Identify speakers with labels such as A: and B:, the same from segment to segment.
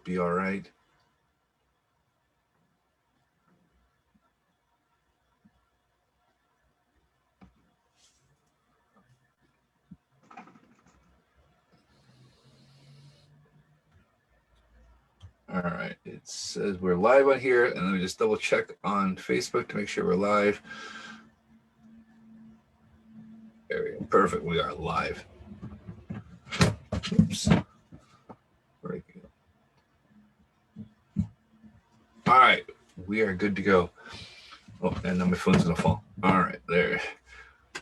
A: be all right. All right, it says we're live on here, and let me just double check on Facebook to make sure we're live. There we go. Perfect. We are live. Oops. Very good. All right, we are good to go. Oh, and now my phone's gonna fall. All right, there.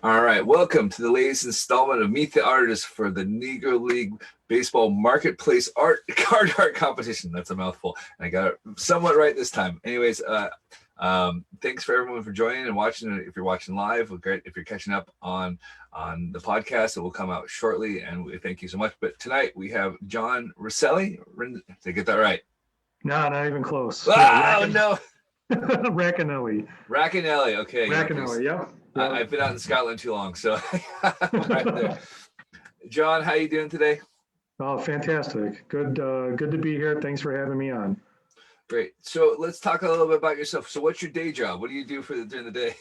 A: All right, welcome to the latest installment of Meet the Artist for the Negro League Baseball Marketplace Card Art Competition. That's a mouthful. And I got it somewhat right this time. Anyways, thanks for everyone for joining and watching. If you're watching live, great. If you're catching up on the podcast, it will come out shortly, and we thank you so much. But tonight we have John Rosselli. Did I get that right?
B: No, not even close.
A: Oh, no.
B: Racanelli.
A: Racanelli, okay.
B: Racanelli, yep.
A: I've been out in Scotland too long, so right there. John, how you doing today?
B: Oh, fantastic. Good to be here. Thanks for having me on.
A: Great. So let's talk a little bit about yourself. So what's your day job? What do you do during the day?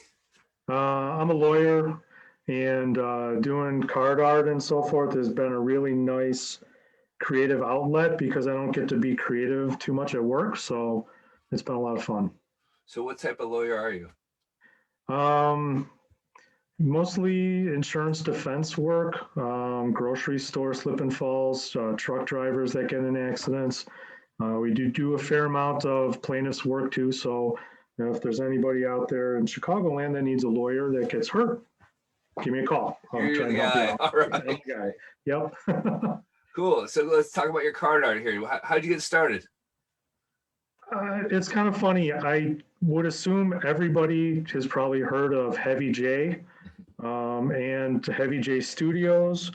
B: I'm a lawyer, and doing card art and so forth has been a really nice creative outlet because I don't get to be creative too much at work, so it's been a lot of fun.
A: So what type of lawyer are you?
B: Mostly insurance defense work, grocery store slip and falls, truck drivers that get in accidents. We do a fair amount of plaintiffs work too. So if there's anybody out there in Chicagoland that needs a lawyer that gets hurt, give me a call.
A: You're the guy. All right.
B: Guy. Yep.
A: Cool. So let's talk about your card art here. How'd you get started?
B: It's kind of funny. I would assume everybody has probably heard of Heavy J and Heavy J Studios.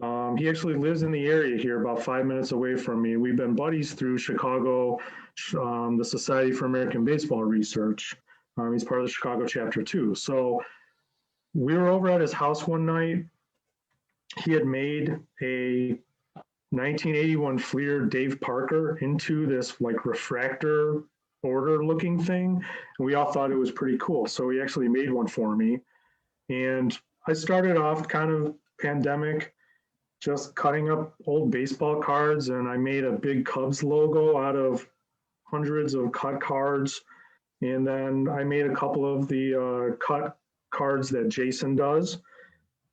B: He actually lives in the area here, about 5 minutes away from me. We've been buddies through Chicago, the Society for American Baseball Research. He's part of the Chicago chapter too. So we were over at his house one night. He had made a 1981 Fleer Dave Parker into this like refractor order looking thing. And we all thought it was pretty cool. So he actually made one for me. And I started off kind of pandemic, just cutting up old baseball cards. And I made a big Cubs logo out of hundreds of cut cards. And then I made a couple of the cut cards that Jason does.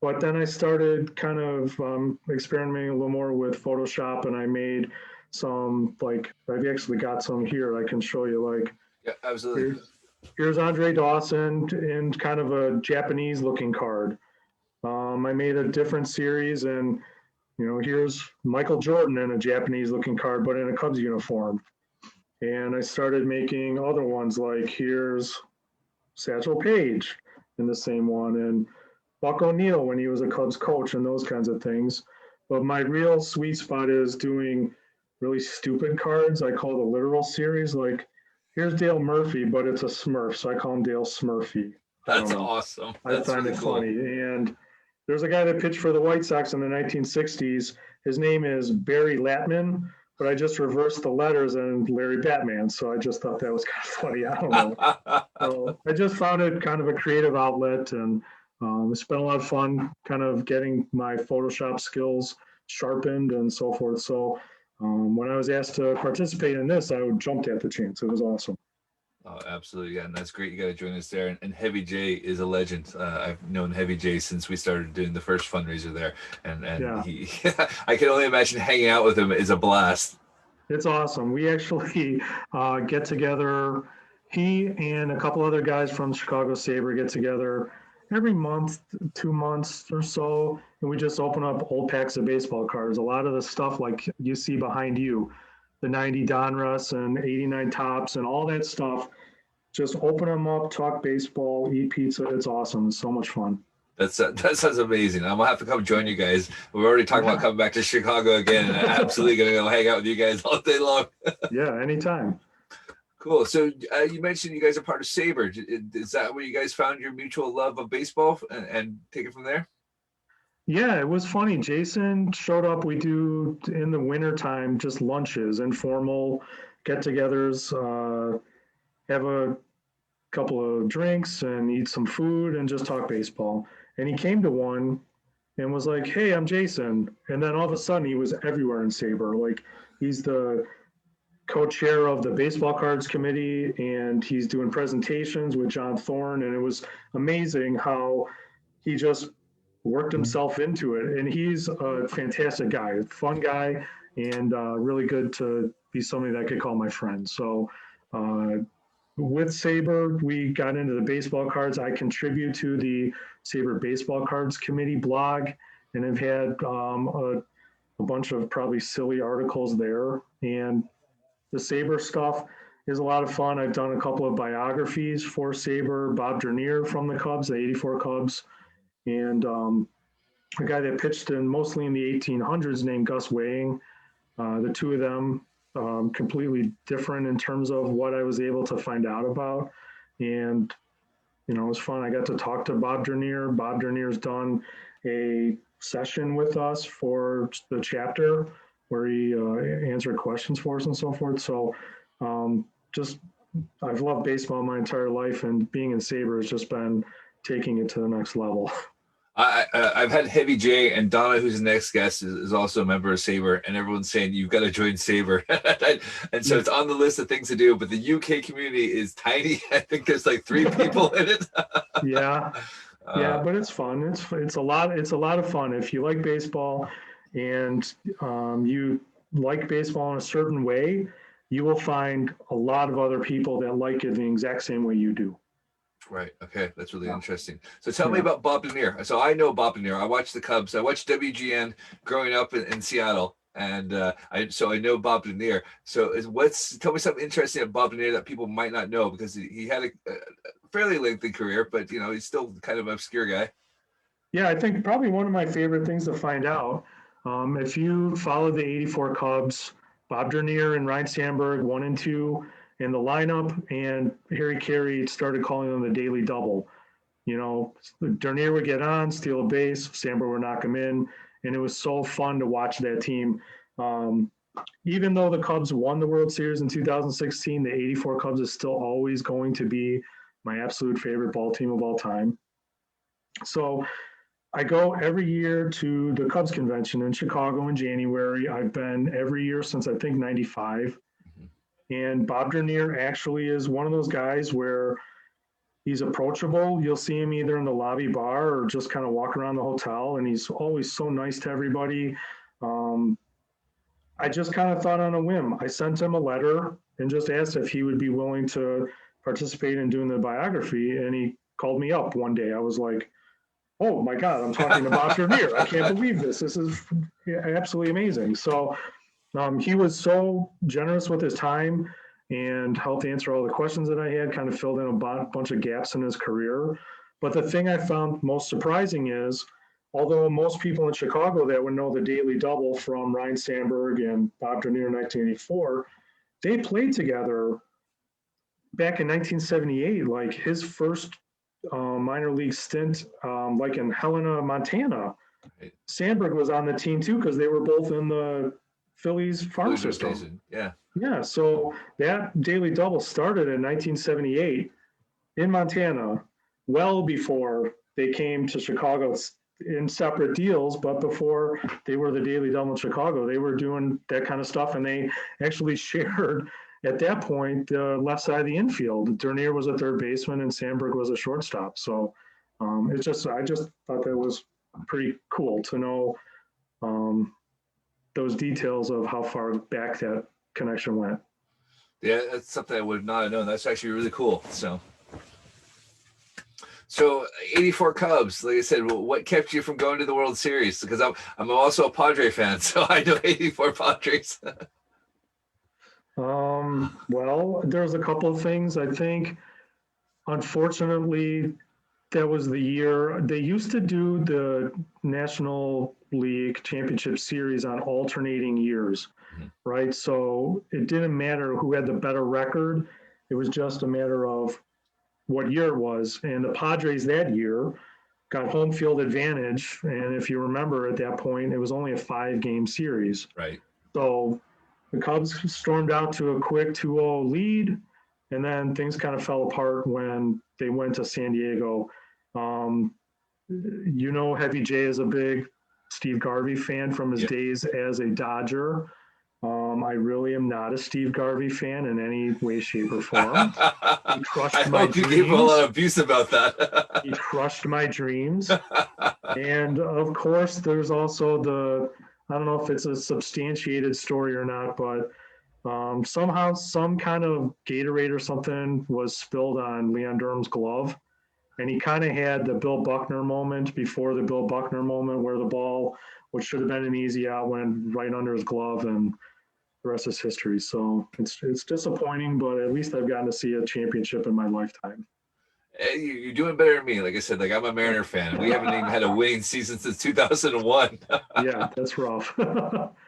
B: But then I started kind of experimenting a little more with Photoshop, and I made some, like, I've actually got some here I can show you, like,
A: yeah, absolutely.
B: Here's Andre Dawson in kind of a Japanese looking card. I made a different series, and, you know, here's Michael Jordan in a Japanese looking card, but in a Cubs uniform. And I started making other ones, like here's Satchel Paige in the same one, and Buck O'Neill when he was a Cubs coach and those kinds of things. But my real sweet spot is doing really stupid cards. I call the literal series. Like, here's Dale Murphy, but it's a Smurf, so I call him Dale Smurfy.
A: That's awesome. That's
B: I find
A: really
B: it
A: cool.
B: funny. And there's a guy that pitched for the White Sox in the 1960s. His name is Barry Latman, but I just reversed the letters and Larry Batman. So I just thought that was kind of funny. I don't know. So I just found it kind of a creative outlet, and it's been a lot of fun kind of getting my Photoshop skills sharpened and so forth. So when I was asked to participate in this, I jumped at the chance. It was awesome.
A: Oh, absolutely. Yeah, and that's great. You got to join us there. And Heavy J is a legend. I've known Heavy J since we started doing the first fundraiser there. And yeah. He, I can only imagine hanging out with him is a blast.
B: It's awesome. We actually get together. He and a couple other guys from Chicago Saber get together every month, 2 months or so, and we just open up old packs of baseball cards. A lot of the stuff like you see behind you, the 90 Donruss and 89 Tops and all that stuff, just open them up, talk baseball, eat pizza. It's awesome. It's so much fun.
A: That sounds amazing. I'm going to have to come join you guys. We're already talking about coming back to Chicago again, and I'm absolutely going to go hang out with you guys all day long.
B: Yeah, anytime.
A: Cool. So you mentioned you guys are part of Saber. Is that where you guys found your mutual love of baseball and take it from there?
B: Yeah, it was funny. Jason showed up. We do in the wintertime just lunches, informal get-togethers, have a couple of drinks and eat some food and just talk baseball. And he came to one and was like, "Hey, I'm Jason." And then all of a sudden, he was everywhere in Saber. Like he's the co-chair of the baseball cards committee, and he's doing presentations with John Thorne. And it was amazing how he just worked himself into it. And he's a fantastic guy, fun guy, and really good to be somebody that I could call my friend. So with Saber, we got into the baseball cards. I contribute to the Saber Baseball Cards Committee blog, and have had a bunch of probably silly articles there. And the Saber stuff is a lot of fun. I've done a couple of biographies for Saber, Bob Dernier from the Cubs, the '84 Cubs, and a guy that pitched in mostly in the 1800s named Gus Weighing. The two of them completely different in terms of what I was able to find out about. And, you know, it was fun. I got to talk to Bob Dernier. Bob Dernier's done a session with us for the chapter where he answered questions for us and so forth. So just, I've loved baseball my entire life, and being in Saber has just been taking it to the next level.
A: I've had Heavy J and Donna, who's the next guest, is also a member of Saber, and everyone's saying you've got to join Saber, and so it's on the list of things to do. But the UK community is tiny. I think there's like 3 people in it.
B: Yeah, but it's fun. It's a lot. It's a lot of fun if you like baseball, and you like baseball in a certain way. You will find a lot of other people that like it the exact same way you do.
A: Right. Okay. That's really interesting. So tell me about Bob Dernier. So I know Bob Dernier. I watched the Cubs. I watched WGN growing up in Seattle. And I know Bob Dernier. So tell me something interesting about Bob Dernier that people might not know, because he had a fairly lengthy career, but you know, he's still kind of an obscure guy.
B: Yeah, I think probably one of my favorite things to find out, if you follow the '84 Cubs, Bob Dernier and Ryan Sandberg, 1 and 2 in the lineup, and Harry Carey started calling them the daily double. You know, Dernier would get on, steal a base, Sandberg would knock him in, and it was so fun to watch that team. Even though the Cubs won the World Series in 2016, the '84 Cubs is still always going to be my absolute favorite ball team of all time. So I go every year to the Cubs convention in Chicago in January. I've been every year since I think '95. And Bob Dernier actually is one of those guys where he's approachable. You'll see him either in the lobby bar or just kind of walk around the hotel, and he's always so nice to everybody. I just kind of thought on a whim. I sent him a letter and just asked if he would be willing to participate in doing the biography, and he called me up one day. I was like, oh my God, I'm talking to Bob Dernier. I can't believe this. This is absolutely amazing. So he was so generous with his time and helped answer all the questions that I had, kind of filled in a bunch of gaps in his career. But the thing I found most surprising is, although most people in Chicago that would know the daily double from Ryan Sandberg and Bob Dernier in 1984, they played together back in 1978, like his first minor league stint, like in Helena, Montana. Sandberg was on the team too, because they were both in the Phillies farm system. Yeah. So that daily double started in 1978 in Montana, well before they came to Chicago in separate deals, but before they were the daily double in Chicago, they were doing that kind of stuff, and they actually shared at that point the left side of the infield. Dernier was a third baseman and Sandberg was a shortstop. So I just thought that was pretty cool to know those details of how far back that connection went.
A: Yeah, that's something I would not have known. That's actually really cool. So 84 Cubs, like I said, what kept you from going to the World Series? Because I'm also a Padre fan, so I know 84 Padres.
B: Well, there's a couple of things. I think, unfortunately, that was the year they used to do the National League Championship Series on alternating years, right? So it didn't matter who had the better record. It was just a matter of what year it was. And the Padres that year got home field advantage. And if you remember at that point, it was only a 5-game series.
A: Right.
B: So the Cubs stormed out to a quick 2-0 lead, and then things kind of fell apart when they went to San Diego. Heavy J is a big Steve Garvey fan from his days as a Dodger. I really am not a Steve Garvey fan in any way, shape, or form. He crushed my dreams.
A: You gave him a lot of abuse about that.
B: He crushed my dreams. And of course, there's also I don't know if it's a substantiated story or not, but somehow some kind of Gatorade or something was spilled on Leon Durham's glove. And he kind of had the Bill Buckner moment before the Bill Buckner moment where the ball, which should have been an easy out, went right under his glove, and the rest is history. So it's disappointing, but at least I've gotten to see a championship in my lifetime.
A: You're doing better than me. Like I said, like I'm a Mariner fan. We haven't even had a winning season since 2001.
B: Yeah, that's rough.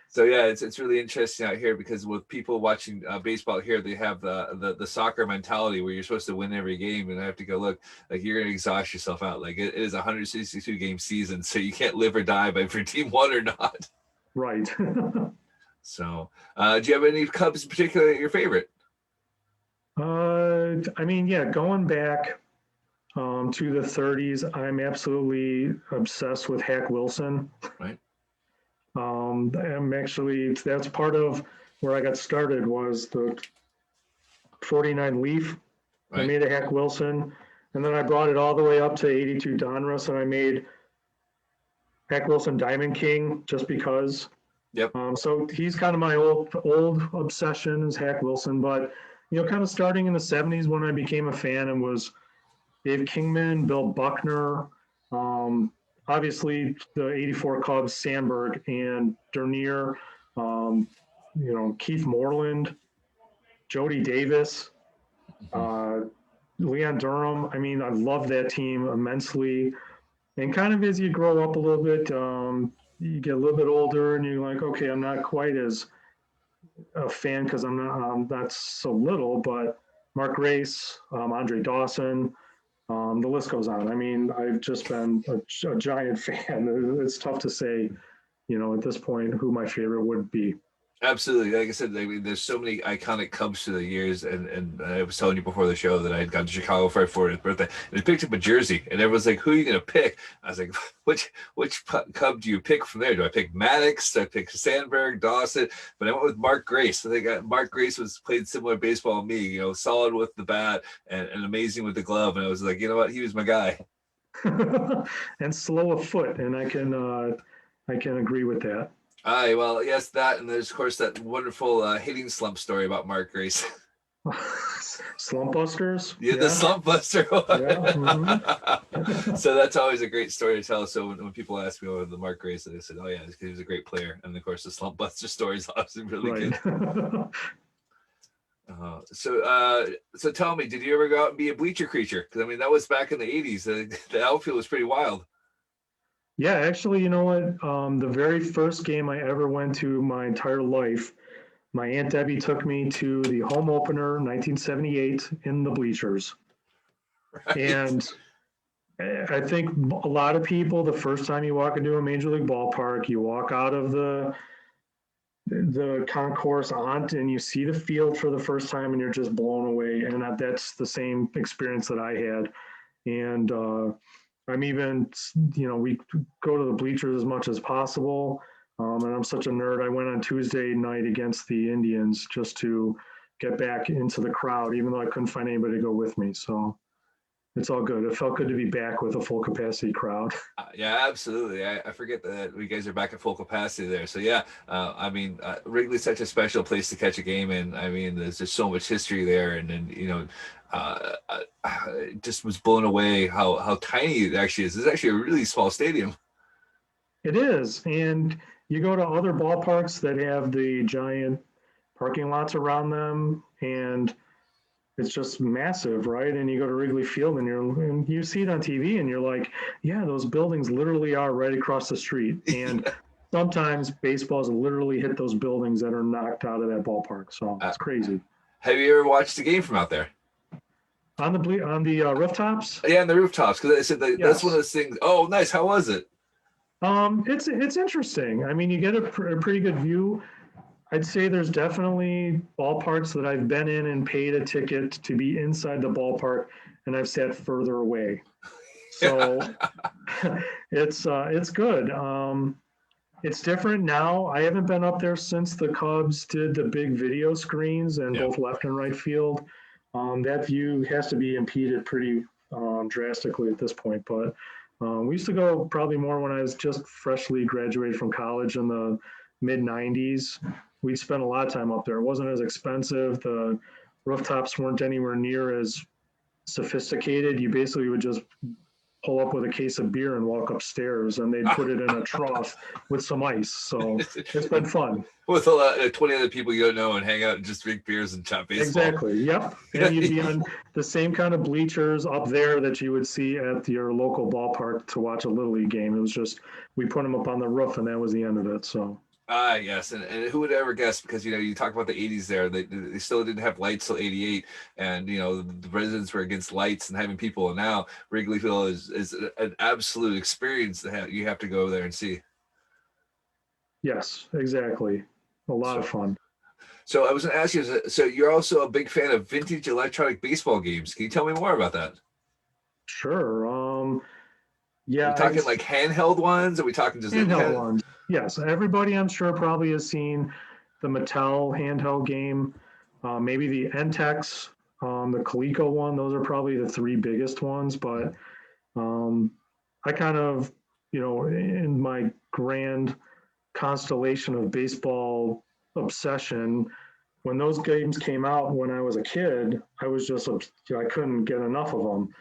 A: So yeah, it's really interesting out here because with people watching baseball here, they have the soccer mentality where you're supposed to win every game, and I have to go look like you're going to exhaust yourself out. Like it is a 162 game season, so you can't live or die by if your team won or not.
B: Right.
A: So, do you have any Cubs in particular your favorite?
B: Going back to the 30s, I'm absolutely obsessed with Hack Wilson.
A: Right.
B: That's part of where I got started was the 49 Leaf. Right. I made a Hack Wilson, and then I brought it all the way up to 82 Donruss, and I made Hack Wilson Diamond King just because.
A: Yep.
B: So he's kind of my old obsession is Hack Wilson, but kind of starting in the 70s when I became a fan and was Dave Kingman, Bill Buckner, obviously the 84 Cubs, Sandberg and Dernier, Keith Moreland, Jody Davis, Leon Durham. I mean, I love that team immensely. And kind of as you grow up a little bit, you get a little bit older and you're like, okay, I'm not quite as a fan because I'm not so little, but Mark Grace, Andre Dawson, the list goes on. I mean, I've just been a giant fan. It's tough to say, at this point, who my favorite would be.
A: Absolutely. Like I said, there's so many iconic Cubs through the years, and I was telling you before the show that I had gone to Chicago for his birthday, and I picked up a jersey, and everyone's like, who are you going to pick? I was like, which Cub do you pick from there? Do I pick Maddox? Do I pick Sandberg, Dawson? But I went with Mark Grace. I think Mark Grace played similar baseball to me, solid with the bat and amazing with the glove. And I was like, you know what? He was my guy.
B: And slow of foot, and I can agree with that.
A: Well, yes, that, and there's of course that wonderful hitting slump story about Mark Grace.
B: Slump busters?
A: Yeah, the slump buster one.
B: Yeah. Mm-hmm.
A: So that's always a great story to tell. So when people ask me about the Mark Grace, they said, oh yeah, he was a great player. And of course the slump buster story is obviously really good. So tell me, did you ever go out and be a bleacher creature? Because I mean, that was back in the 80s. The outfield was pretty wild.
B: Yeah, actually, you know what? The very first game I ever went to my entire life, my Aunt Debbie took me to the home opener, 1978, in the bleachers. Right. And I think a lot of people, the first time you walk into a major league ballpark, you walk out of the concourse and you see the field for the first time and you're just blown away. And that's the same experience that I had. And I'm even, we go to the bleachers as much as possible. And I'm such a nerd. I went on Tuesday night against the Indians just to get back into the crowd, even though I couldn't find anybody to go with me. So it's all good. It felt good to be back with a full capacity crowd.
A: Yeah, absolutely. I forget that we guys are back at full capacity there. So yeah, Wrigley's such a special place to catch a game in. I mean, there's just so much history there. And then, just was blown away how tiny it actually is. It's actually a really small stadium.
B: It is. And you go to other ballparks that have the giant parking lots around them and it's just massive, right? And you go to Wrigley Field and you see it on TV and you're like, yeah, those buildings literally are right across the street. And sometimes baseballs literally hit those buildings that are knocked out of that ballpark. So it's crazy.
A: Have you ever watched a game from out there?
B: On the rooftops?
A: Yeah, on the rooftops, because I said that's one of
B: Yes.
A: those things. Oh, nice. How was it?
B: It's interesting. I mean, you get a pretty good view. I'd say there's definitely ballparks that I've been in and paid a ticket to be inside the ballpark, and I've sat further away. So it's good. It's different now. I haven't been up there since the Cubs did the big video screens in
A: Yeah.
B: both left and right field. That view has to be impeded pretty drastically at this point. But we used to go probably more when I was just freshly graduated from college in the mid 90s. We'd spend a lot of time up there. It wasn't as expensive. The rooftops weren't anywhere near as sophisticated. You basically would just pull up with a case of beer and walk upstairs, and they'd put it in a trough with some ice. So it's been fun.
A: With a lot, 20 other people you don't know and hang out and just drink beers and chat baseball.
B: Exactly. Yep. And you'd be on the same kind of bleachers up there that you would see at your local ballpark to watch a Little League game. It was just, we put them up on the roof and that was the end of it. So.
A: Yes, and who would ever guess? Because you talk about the '80s there, they still didn't have lights till '88, and the residents were against lights and having people. And now Wrigley Field is an absolute experience that you have to go there and see.
B: Yes, exactly. A lot of fun.
A: So I was going to ask you. So you're also a big fan of vintage electronic baseball games. Can you tell me more about that?
B: Sure. Yeah.
A: Are we talking like handheld ones? Are we talking just
B: handheld ones? Yes, everybody I'm sure probably has seen the Mattel handheld game, maybe the Entex, the Coleco one. Those are probably the three biggest ones. But I kind of, in my grand constellation of baseball obsession, when those games came out when I was a kid, I was just, I couldn't get enough of them.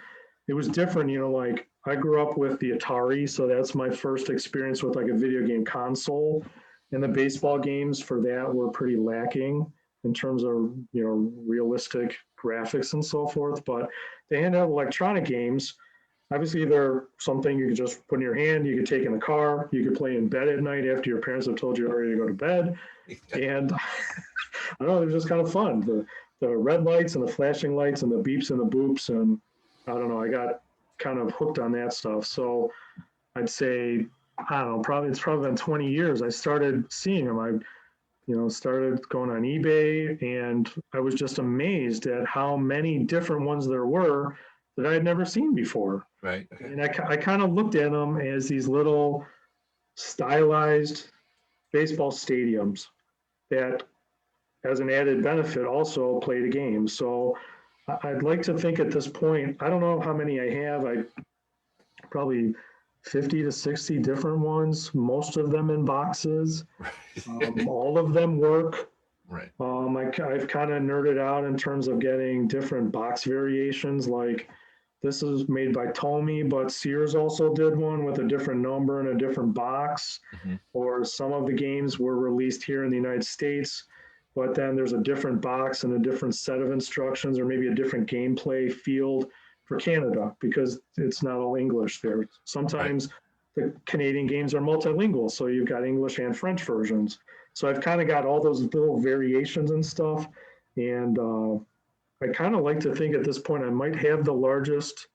B: It was different, like I grew up with the Atari, so that's my first experience with like a video game console. And the baseball games for that were pretty lacking in terms of realistic graphics and so forth. But the handheld electronic games, obviously they're something you could just put in your hand, you could take in the car, you could play in bed at night after your parents have told you already to go to bed. And I don't know, they're just kind of fun. The red lights and the flashing lights and the beeps and the boops, and I don't know, I got kind of hooked on that stuff. So I'd say, I don't know, it's probably been 20 years. I started seeing them. I, started going on eBay, and I was just amazed at how many different ones there were that I had never seen before.
A: Right. Okay.
B: And I kind of looked at them as these little stylized baseball stadiums that, as an added benefit, also played a game. So I'd like to think at this point, I don't know how many I have. I probably 50 to 60 different ones, most of them in boxes.
A: Right.
B: All of them work.
A: Right.
B: I've kind of nerded out in terms of getting different box variations. Like this is made by Tomy, but Sears also did one with a different number and a different box. Mm-hmm. Or some of the games were released here in the United States, but then there's a different box and a different set of instructions, or maybe a different gameplay field for Canada, because it's not all English there. Sometimes the Canadian games are multilingual, so you've got English and French versions. So I've kind of got all those little variations and stuff. And I kind of like to think at this point I might have the largest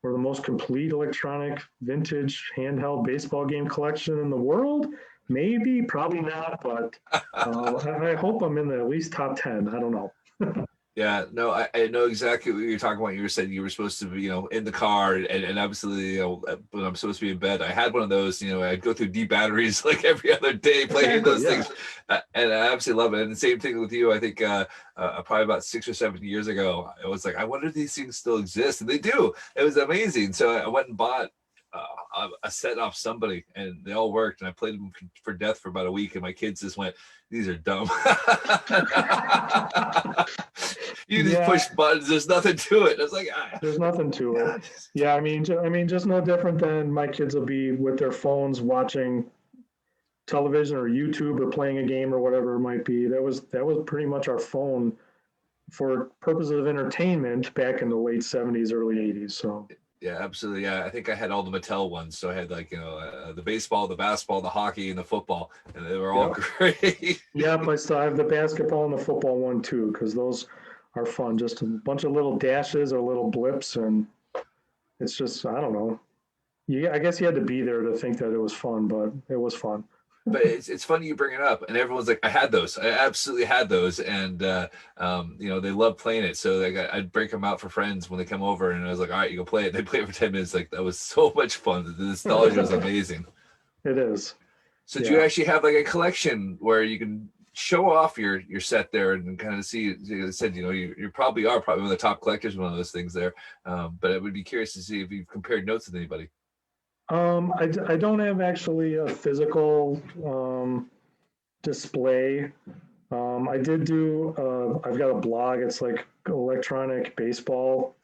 B: or the most complete electronic vintage handheld baseball game collection in the world. Maybe, probably not, but I hope I'm in the at least top 10. I don't know.
A: Yeah, no, I know exactly what you're talking about. You were saying you were supposed to be, in the car, and obviously, when I'm supposed to be in bed, I had one of those. I'd go through D batteries like every other day playing those things, and I absolutely love it. And the same thing with you. I think probably about 6 or 7 years ago, I was like, I wonder if these things still exist, and they do. It was amazing. So I went and bought a set off somebody, and they all worked, and I played them for death for about a week, and my kids just went, these are dumb. You just push buttons, there's nothing to it. I was like,
B: there's nothing to it. Yeah, I mean just no different than my kids will be with their phones watching television or YouTube or playing a game or whatever it might be. That was pretty much our phone for purposes of entertainment back in the late 70s, early 80s. So
A: yeah, absolutely. Yeah, I think I had all the Mattel ones. So I had the baseball, the basketball, the hockey, and the football, and they were all great.
B: Yep, I still have the basketball and the football one too, because those are fun. Just a bunch of little dashes or little blips, and it's just, I don't know. I guess you had to be there to think that it was fun, but it was fun.
A: But it's funny you bring it up, and everyone's like, I had those. I absolutely had those, and they love playing it. So like, I'd break them out for friends when they come over, and I was like, all right, you go play it. They play it for 10 minutes. Like that was so much fun. The nostalgia was amazing.
B: It is.
A: So do you actually have like a collection where you can show off your set there and kind of see? As I said, you probably are one of the top collectors, one of those things there. But I would be curious to see if you've compared notes with anybody.
B: I don't have actually a physical display. I did do, I've got a blog. It's like electronic baseball.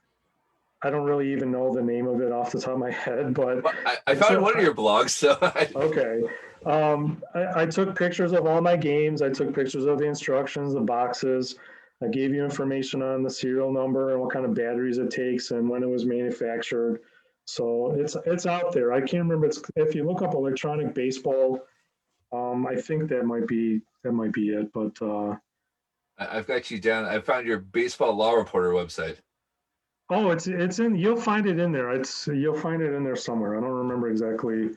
B: I don't really even know the name of it off the top of my head, but
A: I found one of your blogs. So
B: okay. I took pictures of all my games. I took pictures of the instructions, the boxes. I gave you information on the serial number and what kind of batteries it takes and when it was manufactured. So it's out there. I can't remember. If you look up electronic baseball, I think that might be it. But
A: I've got you down. I found your baseball law reporter website.
B: Oh, it's in. You'll find it in there. You'll find it in there somewhere. I don't remember exactly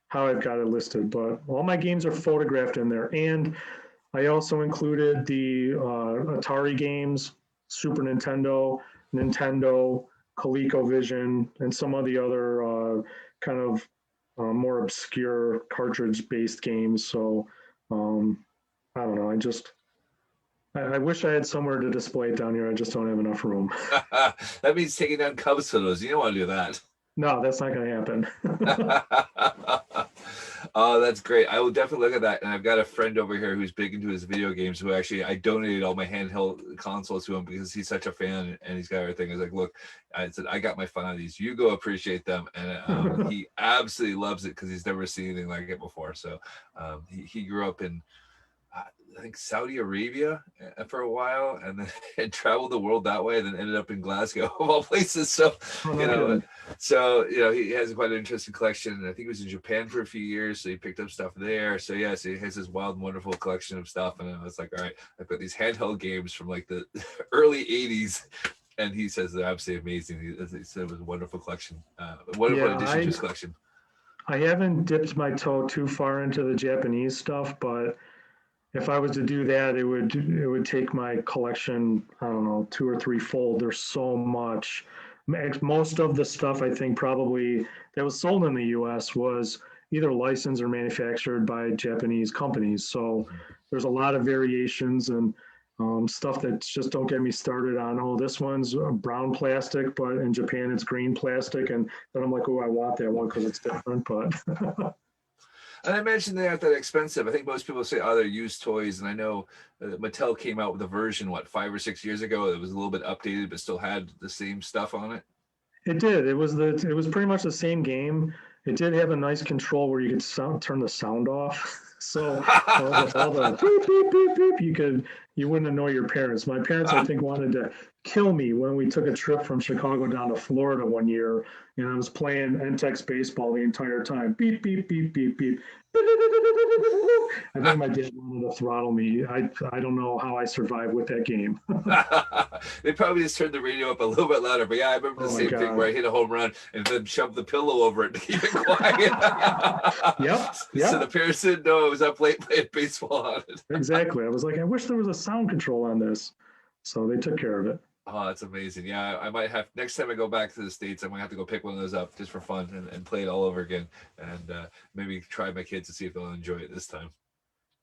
B: how I've got it listed, but all my games are photographed in there. And I also included the Atari games, Super Nintendo, ColecoVision, and some of the other kind of more obscure cartridge-based games. So I don't know. I wish I had somewhere to display it down here. I just don't have enough room.
A: That means taking down Cubs photos. You don't want to do that.
B: No, that's not going to happen.
A: Oh, that's great. I will definitely look at that. And I've got a friend over here who's big into his video games who actually, I donated all my handheld consoles to him because he's such a fan and he's got everything. I was like, look, I said, I got my fun on these. You go appreciate them. And he absolutely loves it because he's never seen anything like it before. So he grew up in, I think Saudi Arabia for a while, and then had traveled the world that way, and then ended up in Glasgow of all places. So, he has quite an interesting collection. And I think he was in Japan for a few years, so he picked up stuff there. So he has this wild and wonderful collection of stuff. And I was like, all right, I've got these handheld games from like the early '80s. And he says they're absolutely amazing. He said it was a wonderful collection. What addition to his collection?
B: I haven't dipped my toe too far into the Japanese stuff, but if I was to do that, it would take my collection, I don't know, 2 or 3 fold. There's so much. Most of the stuff I think probably that was sold in the U.S. was either licensed or manufactured by Japanese companies. So there's a lot of variations and stuff that just don't get me started on, oh, this one's brown plastic, but in Japan it's green plastic. And then I'm like, oh, I want that one because it's different. But
A: and I mentioned they aren't that expensive. I think most people say, oh, they're used toys. And I know Mattel came out with a version, 5 or 6 years ago, that was a little bit updated, but still had the same stuff on it.
B: It did. It was pretty much the same game. It did have a nice control where you could turn the sound off. So all the beep, beep, beep, beep, you wouldn't annoy your parents. My parents, I think, wanted to kill me when we took a trip from Chicago down to Florida one year, and I was playing NTEX baseball the entire time. Beep, beep, beep, beep, beep. I think my dad wanted to throttle me. I don't know how I survived with that game.
A: They probably just turned the radio up a little bit louder. But yeah, I remember the same thing where I hit a home run and then shoved the pillow over it to keep it quiet.
B: Yep.
A: So the parents didn't know I was up late playing baseball on it.
B: Exactly. I was like, I wish there was a sound control on this. So they took care of it.
A: Oh, that's amazing. Yeah, I might have, next time I go back to the States, I might have to go pick one of those up just for fun and play it all over again. And maybe try my kids to see if they'll enjoy it this time.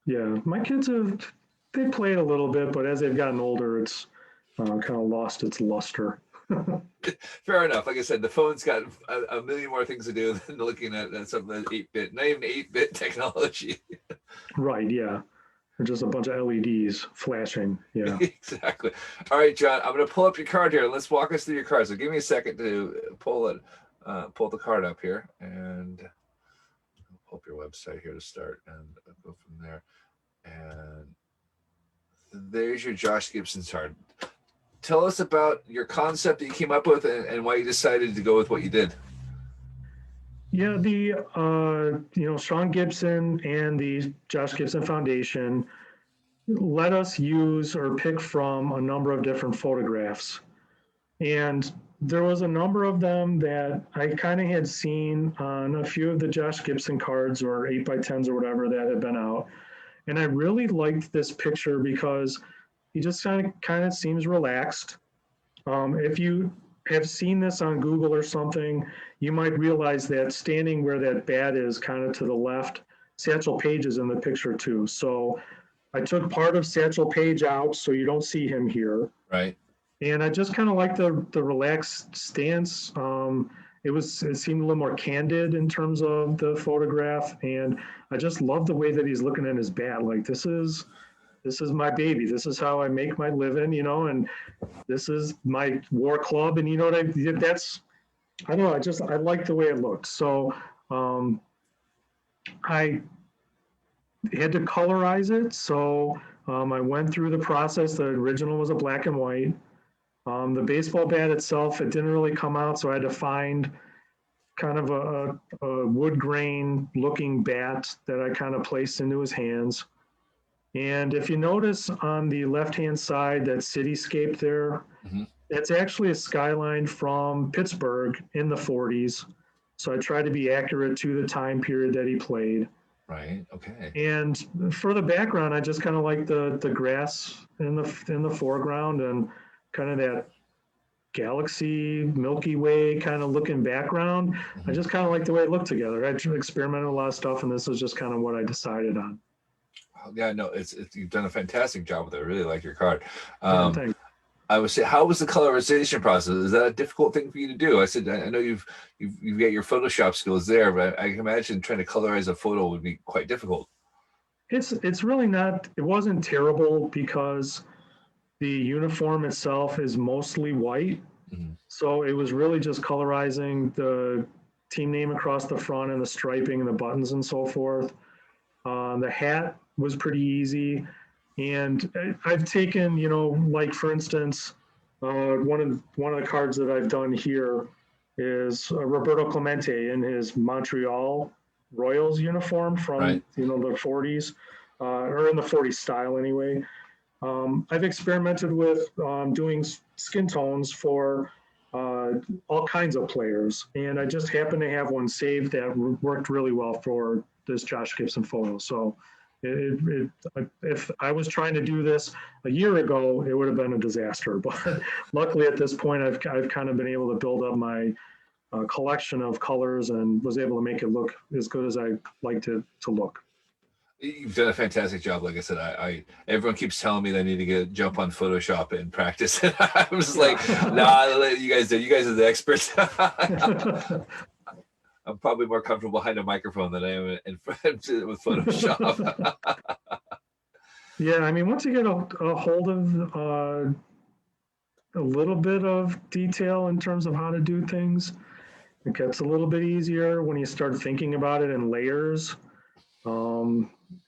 A: Yeah,
B: my kids they played a little bit, but as they've gotten older, it's kind of lost its luster.
A: Fair enough. Like I said, the phone's got a million more things to do than looking at something that's 8-bit, not even 8-bit technology.
B: Right, yeah. They're just a bunch of LEDs flashing. Yeah.
A: Exactly. All right, John, I'm going to pull up your card here. Let's walk us through your card. So give me a second to pull the card up here, and I'll pull up your website here to start and go from there. And there's your Josh Gibson card. Tell us about your concept that you came up with and why you decided to go with what you did.
B: Yeah, the Sean Gibson and the Josh Gibson Foundation let us use or pick from a number of different photographs. And there was a number of them that I kind of had seen on a few of the Josh Gibson cards or 8x10s or whatever that had been out. And I really liked this picture because he just kind of seems relaxed. If you have seen this on Google or something, you might realize that standing where that bat is kind of to the left, Satchel Paige is in the picture too. So I took part of Satchel Paige out so you don't see him here.
A: Right.
B: And I just kind of like the relaxed stance. It seemed a little more candid in terms of the photograph, and I just love the way that he's looking at his bat. Like this is my baby. This is how I make my living, and this is my war club, and I don't know. I like the way it looked. So I had to colorize it. So I went through the process. The original was a black and white. The baseball bat itself, it didn't really come out, so I had to find kind of a wood grain looking bat that I kind of placed into his hands. And if you notice on the left-hand side, that cityscape there, that's actually a skyline from Pittsburgh in the 40s. So I try to be accurate to the time period that he played.
A: Right. Okay.
B: And for the background, I just kind of like the grass in the foreground and kind of that galaxy, Milky Way kind of looking background. I just kind of like the way it looked together. I experimented with a lot of stuff, and this was just kind of what I decided on.
A: Yeah, no, it's you've done a fantastic job with it. I really like your card.
B: Thanks.
A: I would say, how was the colorization process? Is that a difficult thing for you to do? I said, I know you've got your Photoshop skills there, but I can imagine trying to colorize a photo would be quite difficult.
B: It's really not. It wasn't terrible because the uniform itself is mostly white. So it was really just colorizing the team name across the front and the striping and the buttons and so forth. The hat was pretty easy. And I've taken, like for instance, one of the cards that I've done here is Roberto Clemente in his Montreal Royals uniform from the 40s, or in the 40s style anyway. I've experimented with doing skin tones for all kinds of players, and I just happen to have one saved that worked really well for this Josh Gibson photo. So if I was trying to do this a year ago, it would have been a disaster. But luckily at this point, I've kind of been able to build up my collection of colors and was able to make it look as good as I liked it to look.
A: You've done a fantastic job. Like I said, everyone keeps telling me that I need to jump on Photoshop and practice. And I was like, nah, let you guys do. You guys are the experts. I'm probably more comfortable behind a microphone than I am with Photoshop.
B: Yeah, I mean, once you get a hold of a little bit of detail in terms of how to do things, it gets a little bit easier when you start thinking about it in layers.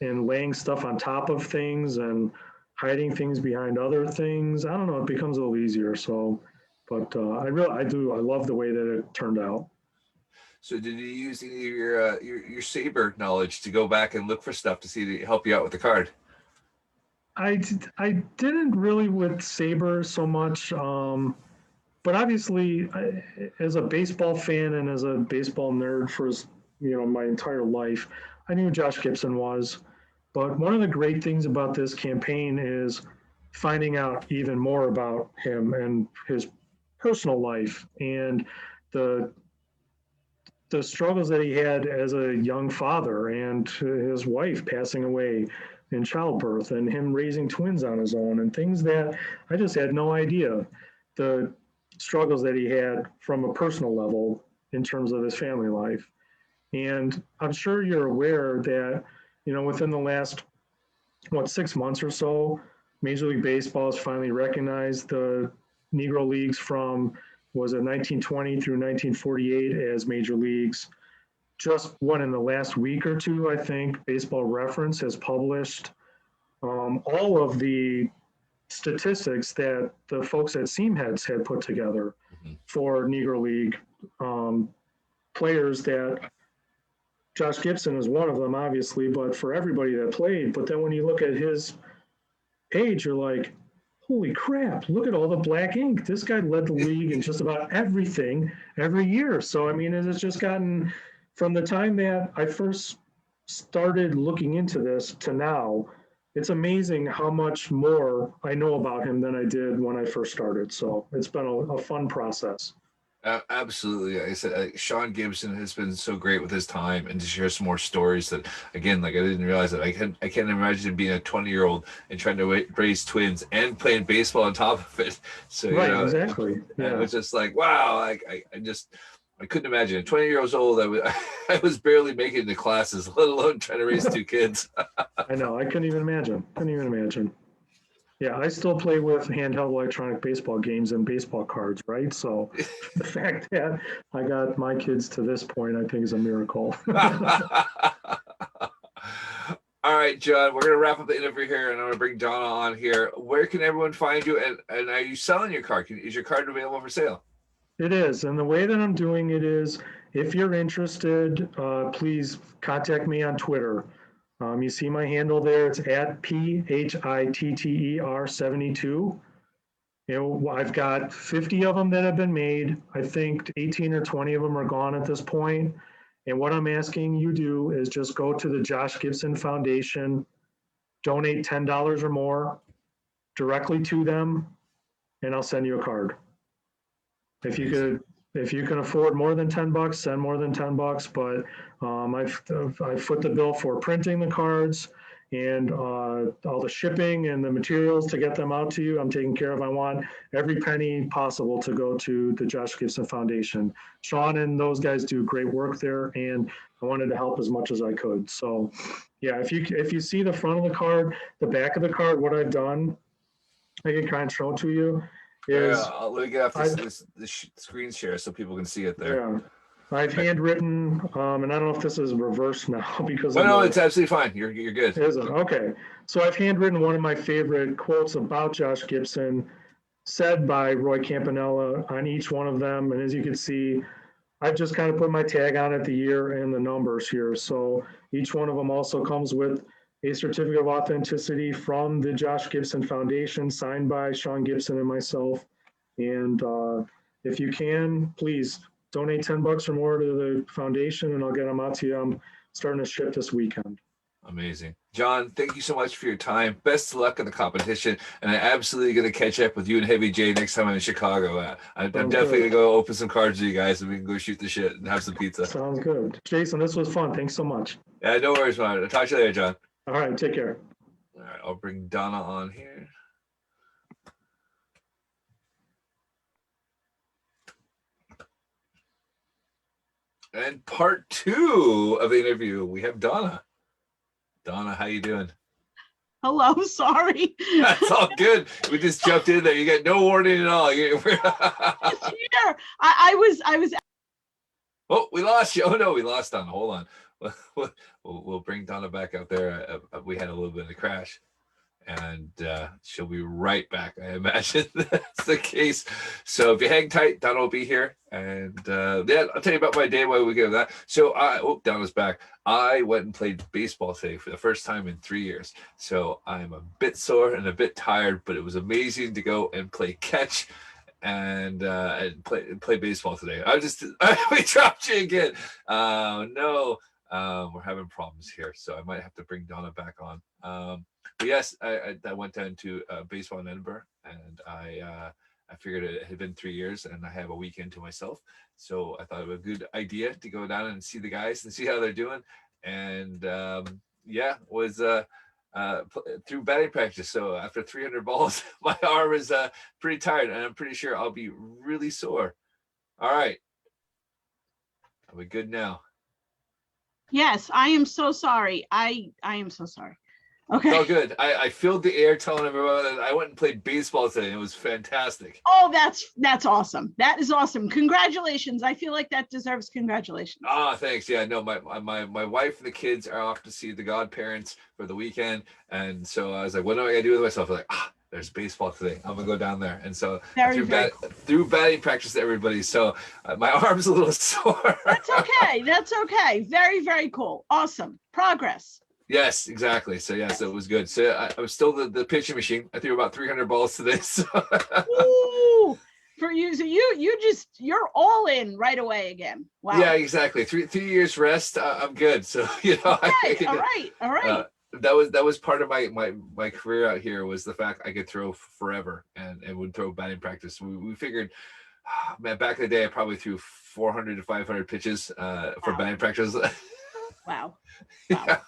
B: And laying stuff on top of things and hiding things behind other things. I don't know, it becomes a little easier. So, but I love the way that it turned out. So
A: did you use any of your Saber knowledge to go back and look for stuff to help you out with the card?
B: I didn't really with Saber so much, but obviously as a baseball fan and as a baseball nerd for my entire life, I knew who Josh Gibson was. But one of the great things about this campaign is finding out even more about him and his personal life and the struggles that he had as a young father and his wife passing away in childbirth and him raising twins on his own and things that I just had no idea. The struggles that he had from a personal level in terms of his family life. And I'm sure you're aware that, within the last, 6 months or so, Major League Baseball has finally recognized the Negro Leagues from, was it 1920 through 1948 as major leagues. Just in the last week or two, I think Baseball Reference has published all of the statistics that the folks at Seamheads had put together for Negro League players that Josh Gibson is one of them, obviously, but for everybody that played. But then when you look at his age, you're like, holy crap, look at all the black ink. This guy led the league in just about everything every year. So, I mean, it's just gotten from the time that I first started looking into this to now, it's amazing how much more I know about him than I did when I first started. So it's been a fun process.
A: Absolutely. Like I said, Sean Gibson has been so great with his time and to share some more stories that, again, like I didn't realize that I can't imagine being a 20-year-old and trying to raise twins and playing baseball on top of it. So,
B: right, exactly.
A: Yeah. It was just like, wow, I couldn't imagine. At 20 years old, I was barely making it to classes, let alone trying to raise two kids.
B: I know. I couldn't even imagine. Yeah, I still play with handheld electronic baseball games and baseball cards, right? So the fact that I got my kids to this point, I think is a miracle.
A: All right, John, we're going to wrap up the interview here, and I'm going to bring Donna on here. Where can everyone find you, and are you selling your card? Is your card available for sale?
B: It is, and the way that I'm doing it is, if you're interested, please contact me on Twitter. You see my handle there. It's at PHITTER72. I've got 50 of them that have been made. I think 18 or 20 of them are gone at this point. And what I'm asking you do is just go to the Josh Gibson Foundation, donate $10 or more directly to them, and I'll send you a card. If you can afford more than $10, send more than $10. But I've foot the bill for printing the cards and all the shipping and the materials to get them out to you. I'm taking care of. I want every penny possible to go to the Josh Gibson Foundation. Sean and those guys do great work there, and I wanted to help as much as I could. So, yeah, if you see the front of the card, the back of the card, what I've done, I can kind of show it to you.
A: Let me get off this screen share so people can see it there.
B: Yeah, I've handwritten, and I don't know if this is reversed now because.
A: No, it's absolutely fine. You're good.
B: Is it? Okay. So I've handwritten one of my favorite quotes about Josh Gibson, said by Roy Campanella on each one of them, and as you can see, I've just kind of put my tag on it, the year and the numbers here. So each one of them also comes with a certificate of authenticity from the Josh Gibson Foundation, signed by Sean Gibson and myself. And if you can, please donate $10 or more to the foundation, and I'll get them out to you. I'm starting to ship this weekend.
A: Amazing. John, thank you so much for your time. Best of luck in the competition. And I'm absolutely going to catch up with you and Heavy J next time I'm in Chicago. I'm definitely going to go open some cards with you guys, and we can go shoot the shit and have some pizza.
B: Sounds good. Jason, this was fun. Thanks so much.
A: Yeah, no worries, man. I'll talk to you later, John.
B: All right, take care.
A: All right, I'll bring Donna on here. And part 2 of the interview, we have Donna. Donna, how you doing?
C: Hello, sorry.
A: That's all good. We just jumped in there. You got no warning at all.
C: Here. I was.
A: Oh, we lost you. Oh no, we lost Donna. Hold on. We'll bring Donna back out there. We had a little bit of a crash, and she'll be right back. I imagine that's the case. So if you hang tight, Donna will be here. And yeah, I'll tell you about my day while we get that. So Donna's back. I went and played baseball today for the first time in 3 years. So I'm a bit sore and a bit tired, but it was amazing to go and play catch and play baseball today. We dropped you again. No, we're having problems here. So I might have to bring Donna back on. But yes, I went down to baseball in Edinburgh, and I figured it had been 3 years and I have a weekend to myself. So I thought it was a good idea to go down and see the guys and see how they're doing. And was through batting practice. So after 300 balls, my arm is pretty tired, and I'm pretty sure I'll be really sore. All right. Are we good now?
C: Yes, I am so sorry. I am so sorry. Okay.
A: Oh, good. I filled the air telling everyone that I went and played baseball today. It was fantastic.
C: Oh, that's awesome. That is awesome. Congratulations. I feel like that deserves congratulations.
A: Ah, thanks. Yeah, no, my wife and the kids are off to see the godparents for the weekend. And so I was like, what am I going to do with myself? I was like, there's baseball today. I'm going to go down there. And so through batting practice to everybody. So my arm's a little sore.
C: That's okay. That's okay. Very, very cool. Awesome. Progress.
A: Yes, exactly. So yes, it was good. So I was still the pitching machine. I threw about 300 balls today. So
C: Ooh, for you, so you're all in right away again. Wow.
A: yeah, exactly. 3 years rest. I'm good. So
C: Okay, all right, all right.
A: That was part of my career out here, was the fact I could throw forever and would throw batting practice. We figured, man, back in the day, I probably threw 400 to 500 pitches for batting practice.
C: Wow.
A: Yeah.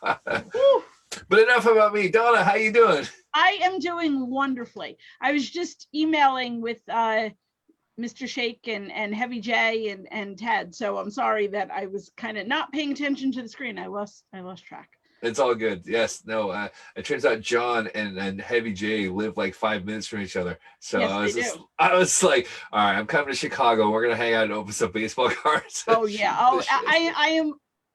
C: Woo.
A: But enough about me. Donna, how you doing?
C: I am doing wonderfully. I was just emailing with Mr. Shake and Heavy J and Ted. So I'm sorry that I was kind of not paying attention to the screen. I lost track.
A: It's all good. Yes. No. It turns out John and Heavy J live like 5 minutes from each other. So
C: Yes,
A: I was like, all right, I'm coming to Chicago. We're gonna hang out and open some baseball cards.
C: Oh yeah. Oh, I am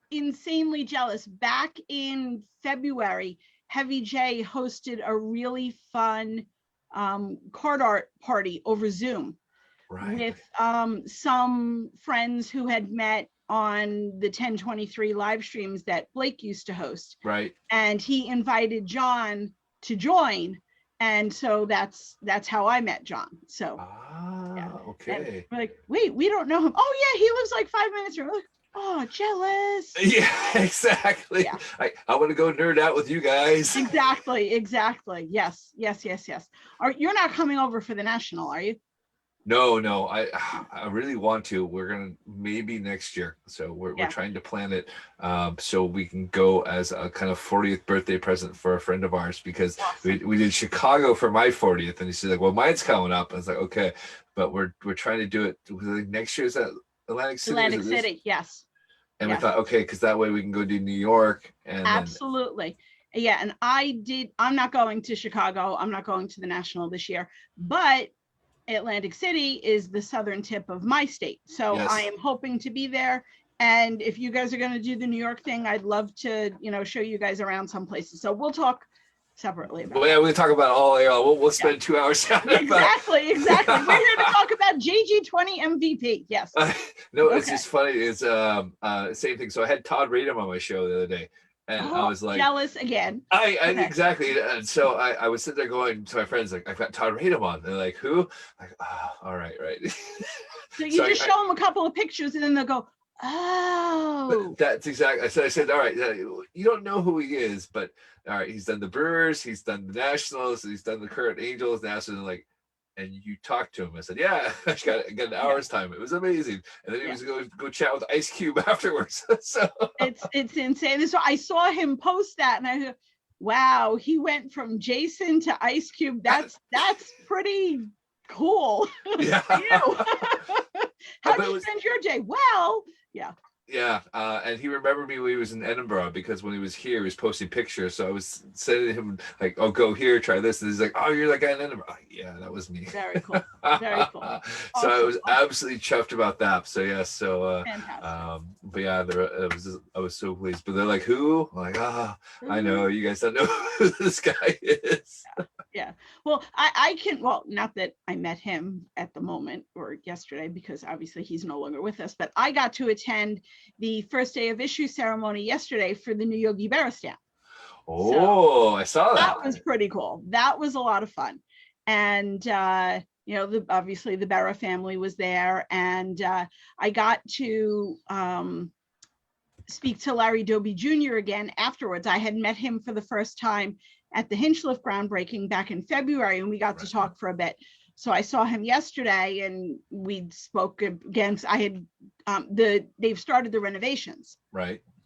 C: insanely jealous. Back in February, Heavy J hosted a really fun card art party over Zoom.
A: Right.
C: With some friends who had met on the 1023 live streams that Blake used to host.
A: Right.
C: And he invited John to join. And so that's how I met John. So yeah.
A: Okay.
C: And we're like, wait, we don't know him. Oh yeah, he lives like 5 minutes from. Like, oh, jealous.
A: Yeah, exactly.
C: Yeah.
A: I want to go nerd out with you guys.
C: Exactly. Yes. You're not coming over for the national, are you?
A: No, I really want to. We're gonna maybe next year. So we're trying to plan it so we can go as a kind of 40th birthday present for a friend of ours, because we did Chicago for my 40th, and he's like, well, mine's coming up. I was like, okay, but we're trying to do it next year's at Atlantic City.
C: Atlantic City, yes.
A: And we thought, okay, because that way we can go to New York. And
C: absolutely. Yeah, and I'm not going to Chicago. I'm not going to the National this year, but Atlantic City is the southern tip of my state. So yes. I am hoping to be there. And if you guys are going to do the New York thing, I'd love to, show you guys around some places. So we'll talk separately about that.
A: We'll talk about all we'll spend 2 hours talking
C: exactly. We're here to talk about JG20 MVP. Yes.
A: No, it's just funny. It's same thing. So I had Todd Radom on my show the other day. And I was like,
C: jealous again.
A: Exactly. And so I was sitting there going to my friends, like, I've got Todd Radom on. They're like, who? Like, oh, all right.
C: So you just show them a couple of pictures and then they'll go, oh.
A: That's exactly. I said, all right, you don't know who he is, but all right, he's done the Brewers, he's done the Nationals, he's done the current Angels, Nationals, and and you talked to him. I said, yeah, I got an hour's time. It was amazing. And then he was going to go chat with Ice Cube afterwards. So
C: it's insane. So I saw him post that and I said, wow, he went from Jason to Ice Cube. That's pretty cool.
A: Yeah.
C: How did you spend your day? Well, yeah.
A: Yeah, and he remembered me when he was in Edinburgh, because when he was here, he was posting pictures. So I was sending him like, "Oh, go here, try this." And he's like, "Oh, you're that guy in Edinburgh." Like, yeah, that was me.
C: Very cool. Very cool.
A: So I was absolutely chuffed about that. So yeah,
C: fantastic.
A: But yeah, I was so pleased. But they're like, "Who?" I'm like, I know you guys don't know who this guy is.
C: Yeah. Well, I can. Well, not that I met him at the moment or yesterday, because obviously he's no longer with us. But I got to attend the first day of issue ceremony yesterday for the new Yogi Berra stamp.
A: Oh, I saw that.
C: That was pretty cool. That was a lot of fun. And obviously the Berra family was there, and I got to speak to Larry Doby Jr. again afterwards. I had met him for the first time at the Hinchliff groundbreaking back in February, and we got to talk for a bit. So I saw him yesterday, and we spoke again. I had they've started the renovations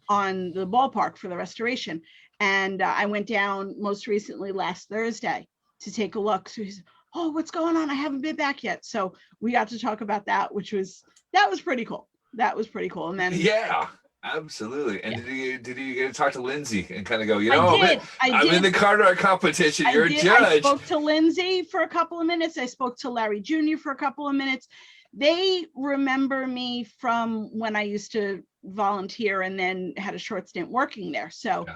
C: on the ballpark for the restoration, and I went down most recently last Thursday to take a look. So he's, oh, what's going on? I haven't been back yet. So we got to talk about that, that was pretty cool. That was pretty cool. And then
A: absolutely. And did you get to talk to Lindsay and kind of go, I'm in the card art competition. You're a judge.
C: I spoke to Lindsay for a couple of minutes. I spoke to Larry Jr. for a couple of minutes. They remember me from when I used to volunteer and then had a short stint working there. So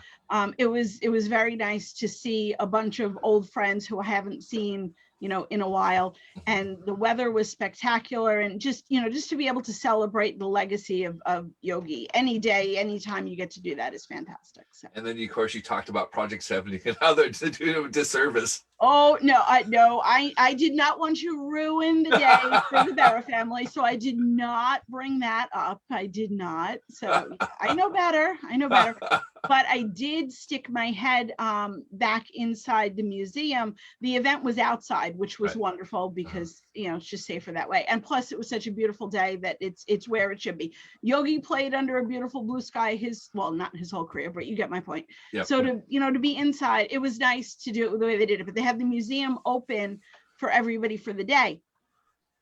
C: it was very nice to see a bunch of old friends who I haven't seen in a while. And the weather was spectacular. And just to be able to celebrate the legacy of Yogi any day, anytime you get to do that is fantastic. So.
A: And then, of course, you talked about Project 70 and how they're doing him a disservice.
C: Oh, no, I did not want to ruin the day for the Barra family. So I did not bring that up. I did not. So I know better. But I did stick my head back inside the museum. The event was outside, which was wonderful because, it's just safer that way. And plus it was such a beautiful day that it's where it should be. Yogi played under a beautiful blue sky, not his whole career, but you get my point. Yep. So to be inside, it was nice to do it the way they did it, but they had the museum open for everybody for the day.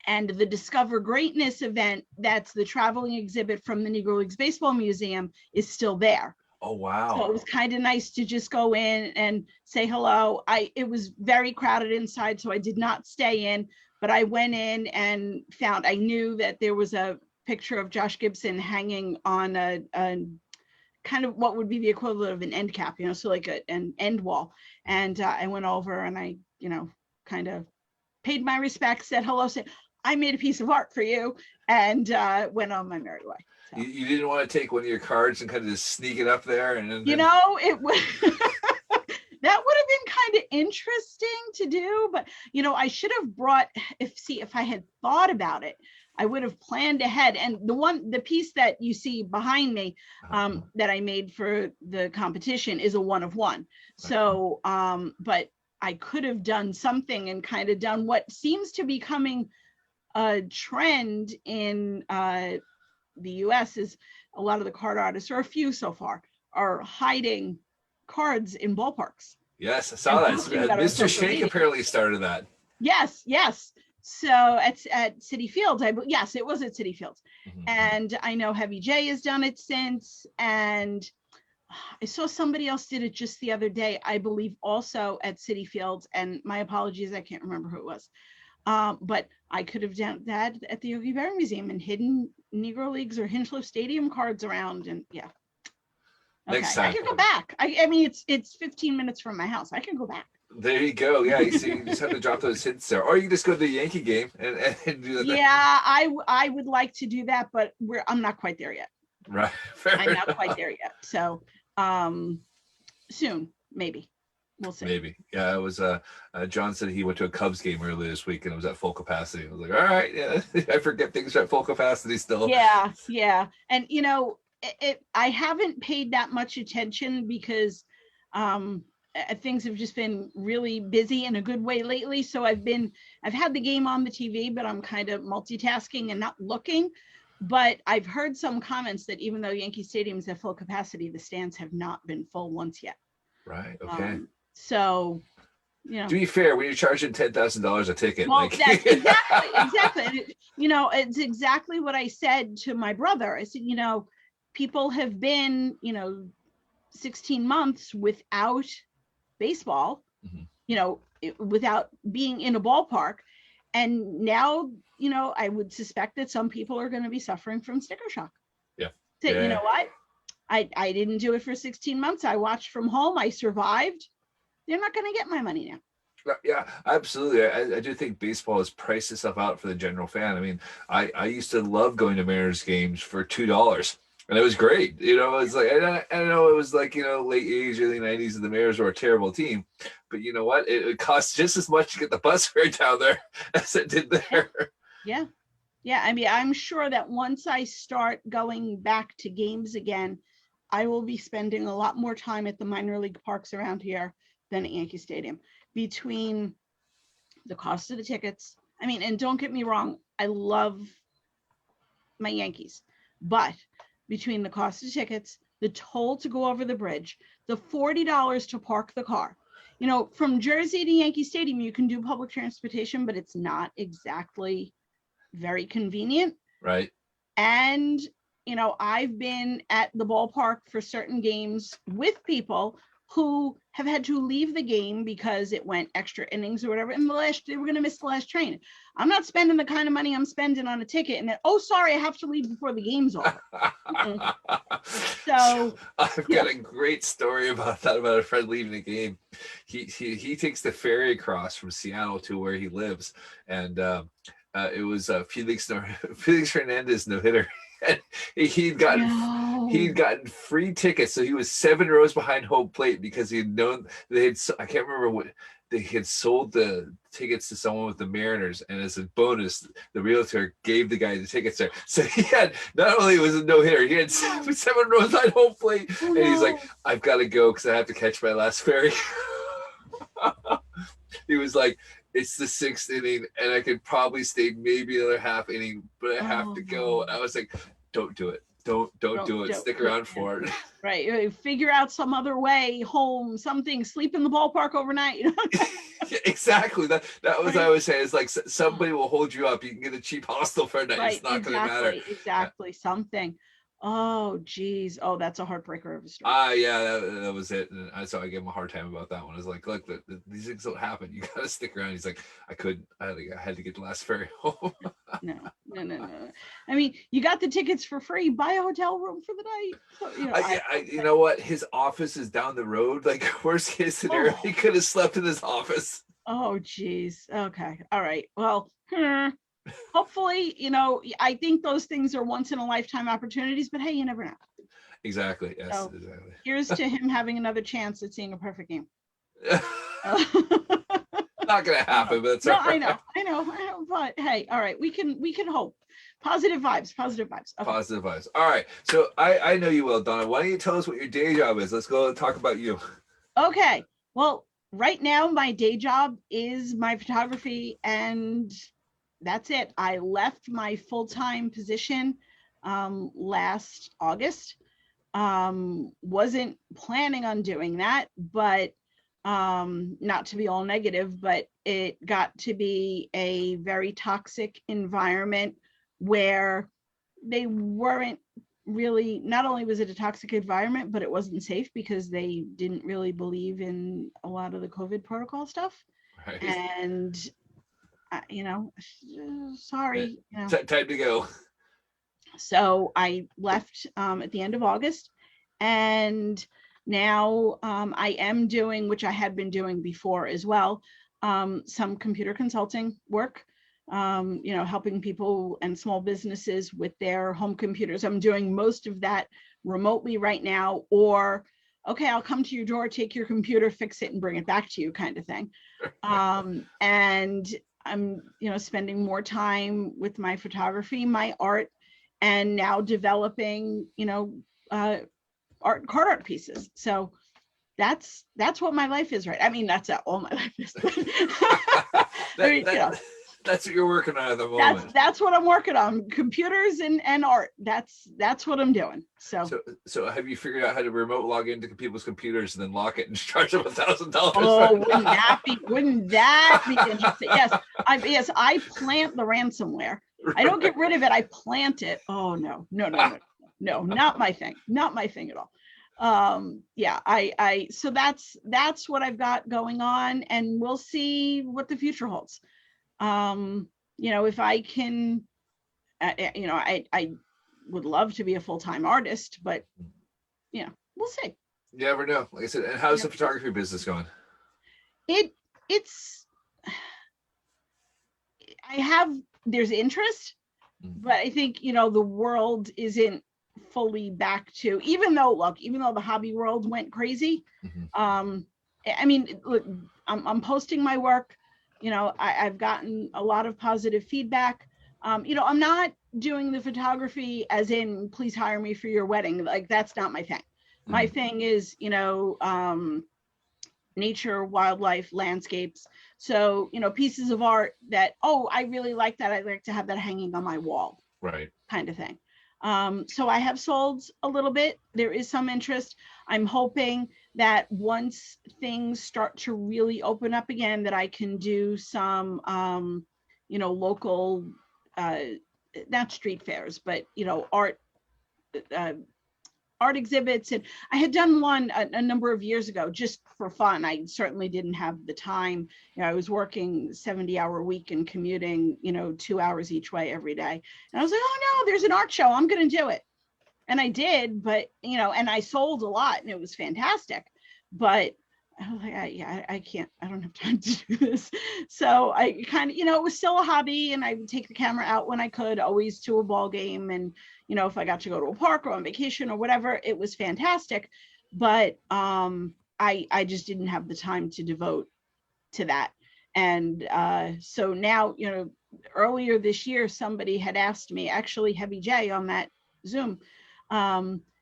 C: And the Discover Greatness event, that's the traveling exhibit from the Negro Leagues Baseball Museum, is still there.
A: Oh, wow.
C: So it was kind of nice to just go in and say hello. It was very crowded inside, so I did not stay in, but I went in and I knew that there was a picture of Josh Gibson hanging on a kind of what would be the equivalent of an end cap, so like an end wall. And I went over and I, kind of paid my respects, said hello, said, I made a piece of art for you, and went on my merry way. So.
A: You didn't want to take one of your cards and kind of just sneak it up there? And
C: it would, that would have been kind of interesting to do, but, I should have brought, if I had thought about it, I would have planned ahead. And the piece that you see behind me that I made for the competition is a 1-of-1. So, but I could have done something and kind of done what seems to be becoming a trend in the US is a lot of the card artists, or a few so far, are hiding cards in ballparks.
A: Yes, I saw that. Mr. Shank apparently started that.
C: Yes. So at City Field, yes, it was at City Field. Mm-hmm. And I know Heavy J has done it since. And I saw somebody else did it just the other day, I believe also at City Field. And my apologies, I can't remember who it was. But I could have done that at the Yogi Berra Museum and hidden Negro Leagues or Hinslow Stadium cards around. And yeah. Okay.
A: Next time.
C: I can go back. I mean, it's 15 minutes from my house. I can go back.
A: There you go. Yeah, you just have to drop those hints there, or you can just go to the Yankee game and do that.
C: Yeah, I would like to do that, but I'm not quite there yet.
A: Right.
C: I'm not quite there yet. So soon, maybe. We'll see.
A: Maybe. Yeah, it was John said he went to a Cubs game earlier this week and it was at full capacity. I was like, all right, yeah, I forget things are at full capacity still.
C: Yeah. And I haven't paid that much attention because things have just been really busy in a good way lately. So I've had the game on the TV, but I'm kind of multitasking and not looking. But I've heard some comments that even though Yankee Stadium is at full capacity, the stands have not been full once yet.
A: Right. Okay.
C: So,
A: to be fair, when you're charging $10,000 a ticket,
C: well, that's exactly. It's exactly what I said to my brother. I said, people have been, 16 months without baseball, without being in a ballpark. And now, I would suspect that some people are going to be suffering from sticker shock.
A: Yeah.
C: So, you know what? I didn't do it for 16 months. I watched from home. I survived. They're not going to get my money now.
A: Yeah, absolutely. I do think baseball has priced itself out for the general fan. I mean, I used to love going to Mariners games for $2. And it was great. It's like, I know it was like, late 80s, early 90s, and the Mariners were a terrible team. But you know what? It cost just as much to get the bus fare down there as it did there.
C: Yeah. I mean, I'm sure that once I start going back to games again, I will be spending a lot more time at the minor league parks around here than at Yankee Stadium. Between the cost of the tickets, I mean, and don't get me wrong, I love my Yankees, but between the cost of tickets, the toll to go over the bridge, the $40 to park the car. From Jersey to Yankee Stadium, you can do public transportation, but it's not exactly very convenient.
A: Right.
C: And, I've been at the ballpark for certain games with people who have had to leave the game because it went extra innings or whatever. And they were going to miss the last train. I'm not spending the kind of money I'm spending on a ticket and then, oh, sorry, I have to leave before the game's over. So
A: I've got a great story about that, about a friend leaving the game. He takes the ferry across from Seattle to where he lives. And it was Felix Hernandez no-hitter. And he'd gotten free tickets, so he was 7 rows behind home plate because he had known they had. I can't remember what they had sold the tickets to someone with the Mariners, and as a bonus, the realtor gave the guy the tickets there. So he had, not only was it no hitter, he had 7 rows behind home plate, and he's like, "I've got to go because I have to catch my last ferry." He was like, it's the 6th inning, and I could probably stay maybe another half inning, but I have to go. And I was like, don't do it. Don't do it. Stick around for it.
C: Right. You figure out some other way home, something, sleep in the ballpark overnight.
A: Yeah, exactly. That was I was saying. It's like somebody will hold you up. You can get a cheap hostel for a night.
C: Right,
A: it's not going to matter.
C: Exactly. Yeah. Something. Oh, geez. Oh, that's a heartbreaker of a story.
A: Yeah, that was it. And so I gave him a hard time about that one. I was like, look, these things don't happen. You got to stick around. He's like, I couldn't. I had to get the last ferry home.
C: No. I mean, you got the tickets for free. Buy a hotel room for the night. So,
A: you know what? His office is down the road. Like, worst case scenario, he could have slept in his office.
C: Oh, geez. Okay. All right. Well, hopefully, I think those things are once in a lifetime opportunities, but hey, you never know.
A: Exactly. Yes,
C: so,
A: exactly.
C: Here's to him having another chance at seeing a perfect game.
A: Not gonna happen, but it's
C: no,
A: all right.
C: I know, but hey, all right, we can hope. Positive vibes. Okay.
A: Positive vibes. All right. So I know you well, Donna. Why don't you tell us what your day job is? Let's go and talk about you.
C: Okay. Well, right now my day job is my photography, and that's it. I left my full-time position last August. Wasn't planning on doing that, but not to be all negative, but it got to be a very toxic environment where they weren't really, not only was it a toxic environment, but it wasn't safe because they didn't really believe in a lot of the COVID protocol stuff.
A: Right.
C: And sorry.
A: Time to go.
C: So I left at the end of August, and now I am doing, which I had been doing before as well, some computer consulting work, helping people and small businesses with their home computers. I'm doing most of that remotely right now, or, okay, I'll come to your door, take your computer, fix it, and bring it back to you kind of thing. And I'm, spending more time with my photography, my art, and now developing, card art pieces. So that's what my life is, right? I mean, that's all my life is.
A: That's what you're working on at the moment.
C: That's what I'm working on. Computers and art. That's what I'm doing. So
A: have you figured out how to remote log into people's computers and then lock it and charge them $1,000?
C: Oh, wouldn't that be interesting? Yes, I plant the ransomware. Right. I don't get rid of it. I plant it. Oh no, not my thing. Not my thing at all. So that's what I've got going on, and we'll see what the future holds. If I can, I would love to be a full-time artist, but we'll see.
A: You never know. Like I said, and how's the photography business going?
C: There's interest, but I think, the world isn't fully back to, even though the hobby world went crazy. I mean, look, I'm posting my work. I've gotten a lot of positive feedback. I'm not doing the photography as in, please hire me for your wedding. Like, that's not my thing. My thing is, nature, wildlife, landscapes. So, pieces of art that, I really like that. I'd like to have that hanging on my wall.
A: Right.
C: Kind of thing. So I have sold a little bit. There is some interest. I'm hoping that once things start to really open up again, that I can do some, local, not street fairs, but, art, art exhibits, and I had done one a number of years ago just for fun. I certainly didn't have the time. I was working 70-hour week and commuting 2 hours each way every day, and I was like, oh no, there's an art show, I'm gonna do it. And I did, but and I sold a lot and it was fantastic, but I was like, I can't, I don't have time to do this. So I kind of, it was still a hobby, and I would take the camera out when I could, always to a ball game. And, if I got to go to a park or on vacation or whatever, it was fantastic. But I just didn't have the time to devote to that. And so now, earlier this year, somebody had asked me, actually Heavy J on that Zoom,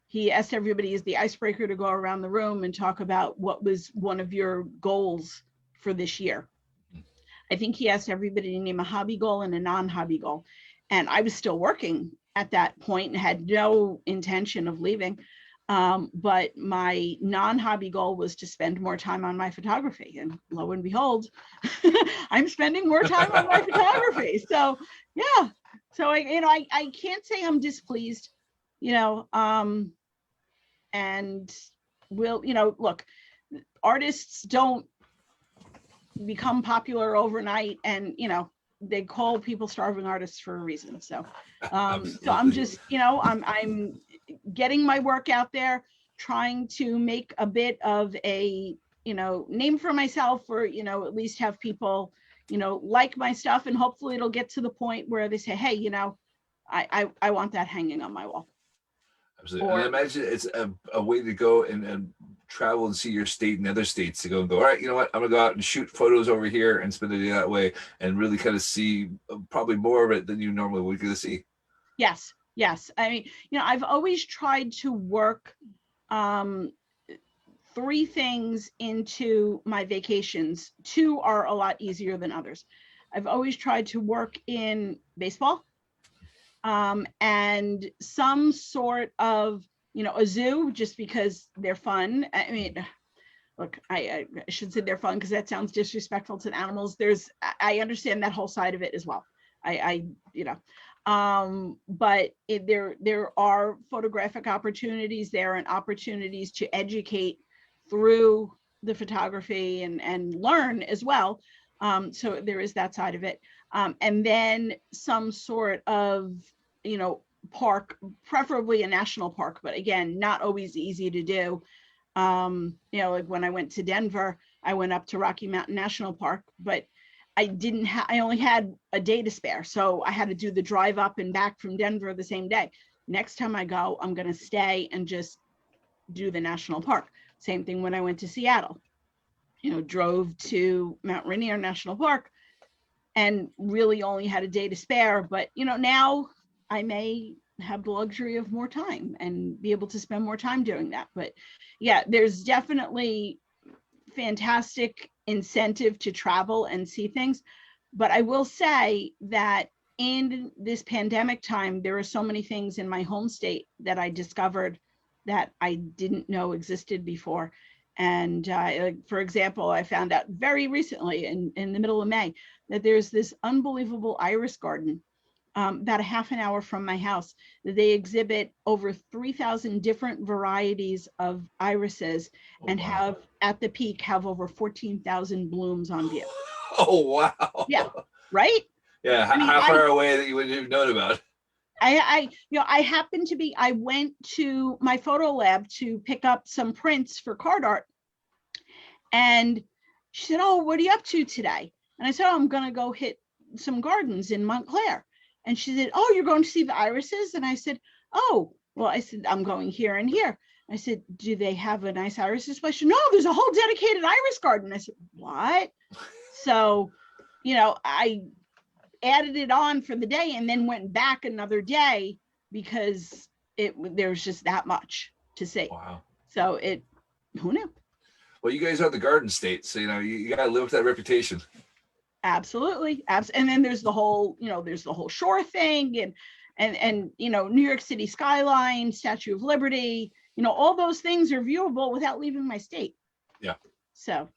C: he asked everybody as the icebreaker to go around the room and talk about what was one of your goals for this year. I think he asked everybody to name a hobby goal and a non-hobby goal. And I was still working at that point and had no intention of leaving. But my non-hobby goal was to spend more time on my photography. And lo and behold, I'm spending more time on my photography. So yeah, so I can't say I'm displeased, and will, look, artists don't become popular overnight, and they call people starving artists for a reason. So so I'm just, I'm getting my work out there, trying to make a bit of a name for myself, or at least have people like my stuff, and hopefully it'll get to the point where they say, hey, I want that hanging on my wall.
A: Absolutely. And I imagine it's a way to go and travel and see your state and other states, to go and go, all right, you know what, I'm gonna go out and shoot photos over here and spend the day that way, and really kind of see probably more of it than you normally would get to see.
C: Yes. I mean, I've always tried to work 3 things into my vacations. 2 are a lot easier than others. I've always tried to work in baseball, and some sort of, a zoo, just because they're fun. I mean, look, I should say they're fun because that sounds disrespectful to the animals. I understand that whole side of it as well. But there are photographic opportunities there, and opportunities to educate through the photography and learn as well. So there is that side of it. And then some sort of, park, preferably a national park, but again, not always easy to do. Like when I went to Denver, I went up to Rocky Mountain National Park, but I only had a day to spare. So I had to do the drive up and back from Denver the same day. Next time I go, I'm going to stay and just do the national park. Same thing when I went to Seattle, drove to Mount Rainier National Park and really only had a day to spare. But, now I may have the luxury of more time and be able to spend more time doing that. But yeah, there's definitely fantastic incentive to travel and see things. But I will say that in this pandemic time, there are so many things in my home state that I discovered that I didn't know existed before. And for example, I found out very recently in the middle of May that there's this unbelievable iris garden about a half an hour from my house. They exhibit over 3,000 different varieties of irises, and
A: wow.
C: have at the peak have over 14,000 blooms on view.
A: Oh, wow.
C: Yeah. Right.
A: Yeah.
C: I mean,
A: how far away that you wouldn't have known about?
C: I went to my photo lab to pick up some prints for card art, and she said, oh, what are you up to today? And I said, oh, I'm going to go hit some gardens in Montclair. And she said, oh, you're going to see the irises? And I said, oh, well, I said, I'm going here and here. I said, do they have a nice iris display? She said, no, there's a whole dedicated iris garden. I said, what? So, I added it on for the day and then went back another day because there was just that much to see.
A: Wow.
C: So who knew?
A: Well, you guys are the Garden State, so you got to live with that reputation.
C: Absolutely. And then there's the whole, there's the whole shore thing, and New York City skyline, Statue of Liberty, all those things are viewable without leaving my state.
A: Yeah.
C: So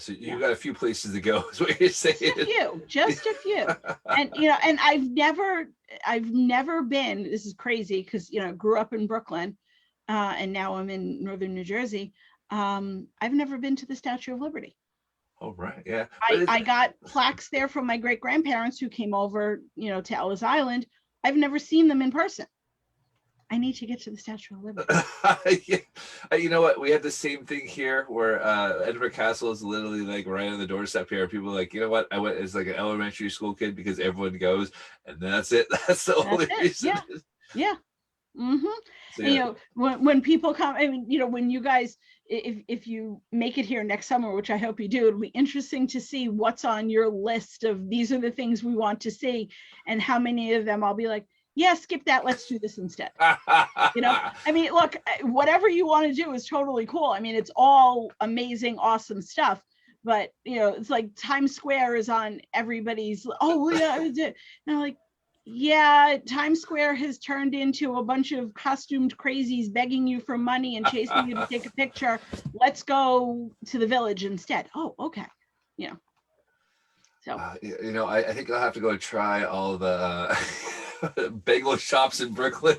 A: you got a few places to go, is what you're saying.
C: Just a few. And, and I've never been, this is crazy because, grew up in Brooklyn. and now I'm in northern New Jersey. I've never been to the Statue of Liberty.
A: Oh, right. Yeah.
C: I got plaques there from my great grandparents who came over, to Ellis Island. I've never seen them in person. I need to get to the Statue of Liberty.
A: Yeah. You know what? We have the same thing here where Edinburgh Castle is literally like right on the doorstep here. People are like, you know what? I went as like an elementary school kid because everyone goes, and that's it. That's the only reason.
C: Yeah. Mm-hmm.
A: So,
C: yeah. And, when people come, I mean, when you guys, if you make it here next summer, which I hope you do, it'll be interesting to see what's on your list of these are the things we want to see, and how many of them I'll be like, yeah, skip that. Let's do this instead. I mean, look, whatever you want to do is totally cool. I mean, it's all amazing, awesome stuff. But, it's like Times Square is on everybody's, oh, yeah, I did. And I'm like, yeah, Times Square has turned into a bunch of costumed crazies begging you for money and chasing you to take a picture. Let's go to the Village instead. Oh, okay. So,
A: I think I'll have to go try all the bagel shops in Brooklyn.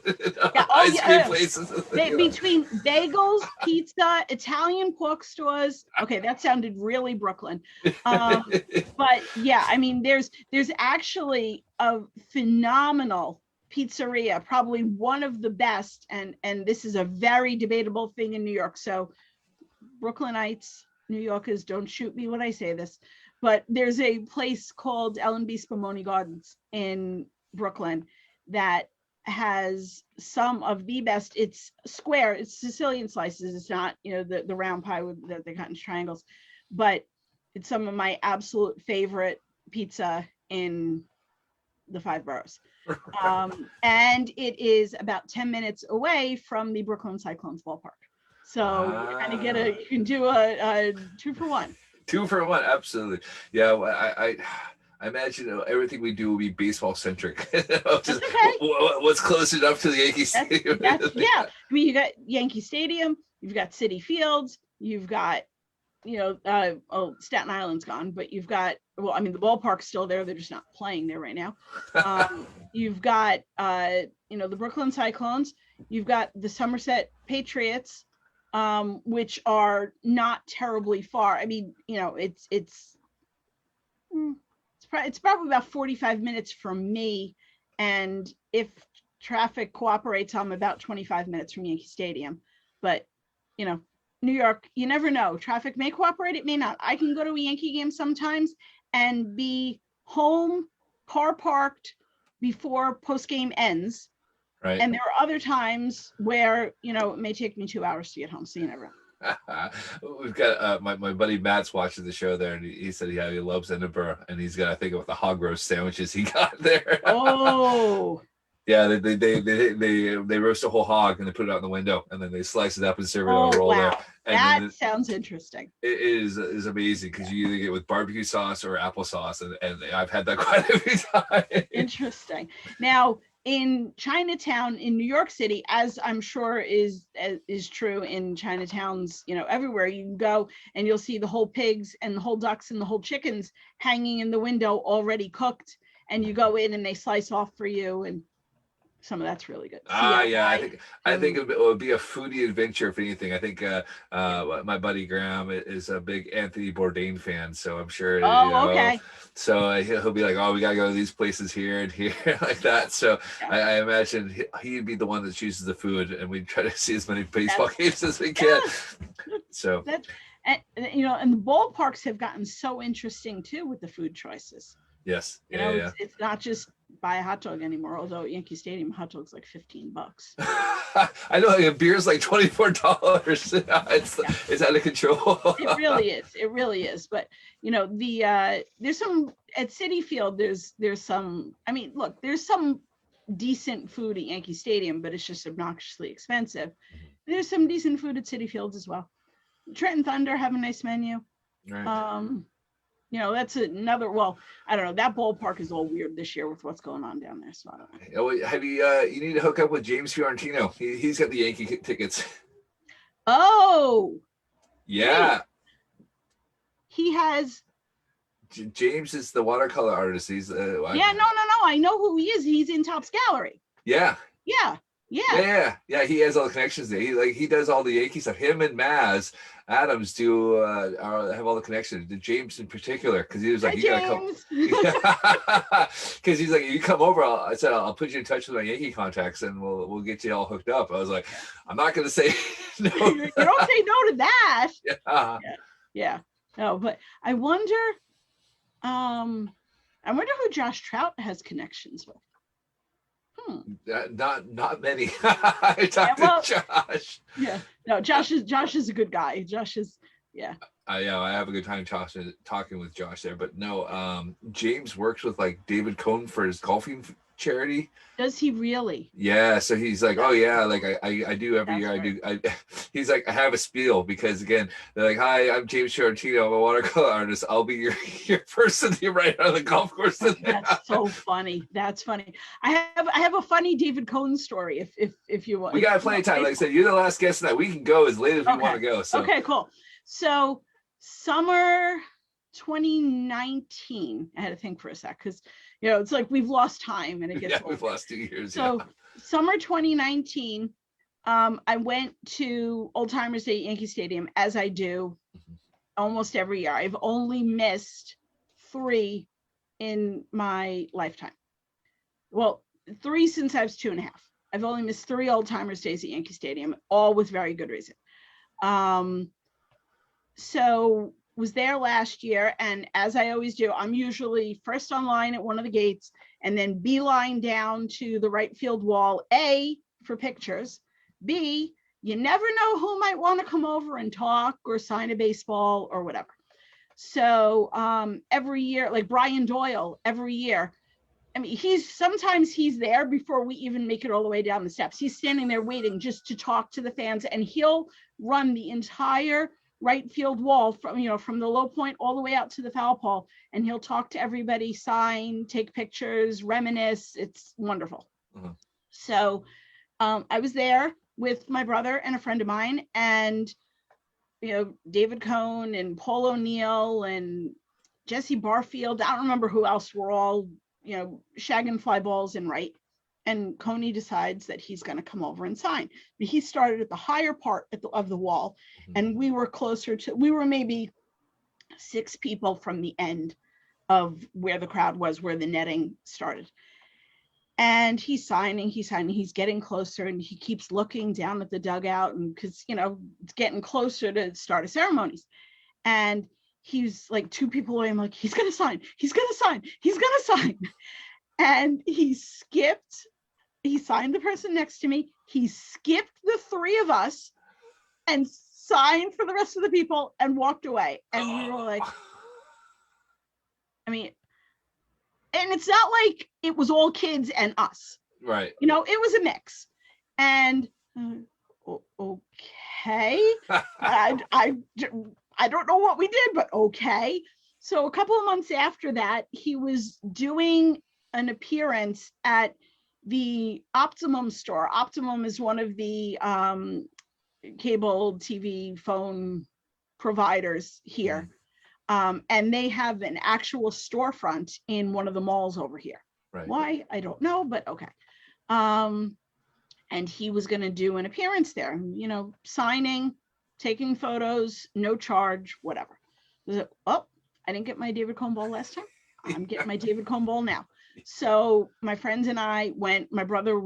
A: Ice cream places.
C: Between bagels, pizza, Italian pork stores. Okay, that sounded really Brooklyn. But yeah, I mean, there's actually a phenomenal pizzeria, probably one of the best, and this is a very debatable thing in New York. So Brooklynites, New Yorkers, don't shoot me when I say this, but there's a place called L&B Spumoni Gardens in Brooklyn that has some of the best. It's square, it's Sicilian slices. It's not, the round pie that they cut into triangles, but it's some of my absolute favorite pizza in the 5 boroughs. And it is about 10 minutes away from the Brooklyn Cyclones ballpark. So you can do a 2-for-1.
A: 2-for-1, absolutely. Yeah, I imagine everything we do will be baseball centric.
C: That's okay.
A: What's close enough to the Yankee Stadium?
C: Yeah. I mean, you got Yankee Stadium, you've got City Fields, you've got, Staten Island's gone, but you've got, the ballpark's still there. They're just not playing there right now. You've got, the Brooklyn Cyclones. You've got the Somerset Patriots, which are not terribly far. I mean, it's probably about 45 minutes from me, and if traffic cooperates, I'm about 25 minutes from Yankee Stadium. But New York, you never know. Traffic may cooperate, it may not. I can go to a Yankee game sometimes and be home, car parked before post game ends.
A: Right.
C: And there are other times where it may take me 2 hours to get home. So you never know.
A: We've got my buddy Matt's watching the show there, and he said he loves Edinburgh, and he's got to think about the hog roast sandwiches he got there.
C: Oh.
A: Yeah, they roast a whole hog and they put it out in the window, and then they slice it up and serve it on a roll there. And
C: that sounds interesting.
A: It is amazing because you either get with barbecue sauce or applesauce, and I've had that quite a few times.
C: Interesting. Now, in Chinatown in New York City, as I'm sure is true in Chinatowns, everywhere you can go and you'll see the whole pigs and the whole ducks and the whole chickens hanging in the window already cooked, and you go in and they slice off for you, and some of that's really good.
A: I think it would be a foodie adventure if anything. I think my buddy Graham is a big Anthony Bourdain fan, so I'm sure.
C: Okay.
A: So he'll be like, "Oh, we gotta go to these places here and here," like that. So I imagine he'd be the one that chooses the food, and we try to see as many baseball games as we can. So
C: and the ballparks have gotten so interesting too with the food choices.
A: Yes.
C: It's not just buy a hot dog anymore, although at Yankee Stadium hot dog's like $15.
A: I know, a beer's like $24. It's out of control.
C: It really is. But there's some at City Field, there's some, there's some decent food at Yankee Stadium, but it's just obnoxiously expensive. There's some decent food at City Fields as well. Trenton Thunder have a nice menu.
A: Right.
C: That's another, I don't know, that ballpark is all weird this year with what's going on down there, so I don't know.
A: Have you need to hook up with James Fiorentino. He's got the Yankee tickets.
C: Oh.
A: Yeah.
C: Wait. He has.
A: James is the watercolor artist. He's
C: no, I know who he is. He's in Topps Gallery.
A: Yeah.
C: Yeah. Yeah.
A: Yeah. He has all the connections there. He does all the Yankee stuff. Him and Maz Adams do have all the connections. To James in particular, because he was like,
C: Hi,
A: you gotta come.
C: James.
A: Because he's like, you come over. I said, I'll put you in touch with my Yankee contacts, and we'll get you all hooked up. I was like, I'm not gonna say no.
C: You don't say no to that.
A: Yeah.
C: Yeah. No, but I wonder who Josh Trout has connections with.
A: Not many. I talked to Josh.
C: Yeah. No, Josh is a good guy. Josh is, yeah.
A: I have a good time talking with Josh there, but no, James works with like David Cohn for his golfing charity.
C: Does he really?
A: Yeah, so he's like, oh yeah, like I do every
C: That's
A: year.
C: right.
A: He's like, I have a spiel because again, they're like, hi, I'm James Fiorentino, I'm a watercolor artist. I'll be your person you write on the golf course.
C: That's so funny. That's funny. I have a funny David Cohn story if you want.
A: We got plenty of time. Like I said, you're the last guest tonight. We can go as late as we want to go. So
C: okay, cool. So summer 2019, I had to think for a sec because it's like we've lost time and it gets
A: we've lost 2 years.
C: So summer 2019, I went to Old Timers Day at Yankee Stadium, as I do almost every year. I've only missed 3 in my lifetime. Well, 3 since I was 2.5. I've only missed 3 Old Timers Days at Yankee Stadium, all with very good reason. So was there last year, and as I always do, I'm usually first online at one of the gates and then beeline down to the right field wall, A, for pictures, B, you never know who might want to come over and talk or sign a baseball or whatever. So every year, like Brian Doyle, every year, I mean, sometimes he's there before we even make it all the way down the steps. He's standing there waiting just to talk to the fans, and he'll run the entire right field wall from the low point all the way out to the foul pole, and he'll talk to everybody, sign, take pictures, reminisce. It's wonderful. So I was there with my brother and a friend of mine, and David Cohn and Paul O'Neill and Jesse Barfield. I don't remember who else were all shagging fly balls in right. And Coney decides that he's going to come over and sign. But he started at the higher part of the wall, and we were maybe 6 people from the end of where the crowd was, where the netting started. And he's signing, he's getting closer, and he keeps looking down at the dugout, and because it's getting closer to start of ceremonies. And he's like 2 people away. I'm like, he's gonna sign. And he signed the person next to me. He skipped the 3 of us and signed for the rest of the people and walked away. And we were like, I mean, and it's not like it was all kids and us.
A: Right.
C: It was a mix. And okay. I don't know what we did, but okay. So a couple of months after that, he was doing an appearance at the Optimum store. Optimum is one of the cable TV phone providers here. And they have an actual storefront in one of the malls over here.
A: Right.
C: Why? I don't know, but okay. And he was going to do an appearance there, signing, taking photos, no charge, whatever. I didn't get my David Cohn ball last time. I'm getting my David Cohn ball now. So my friends and I went. My brother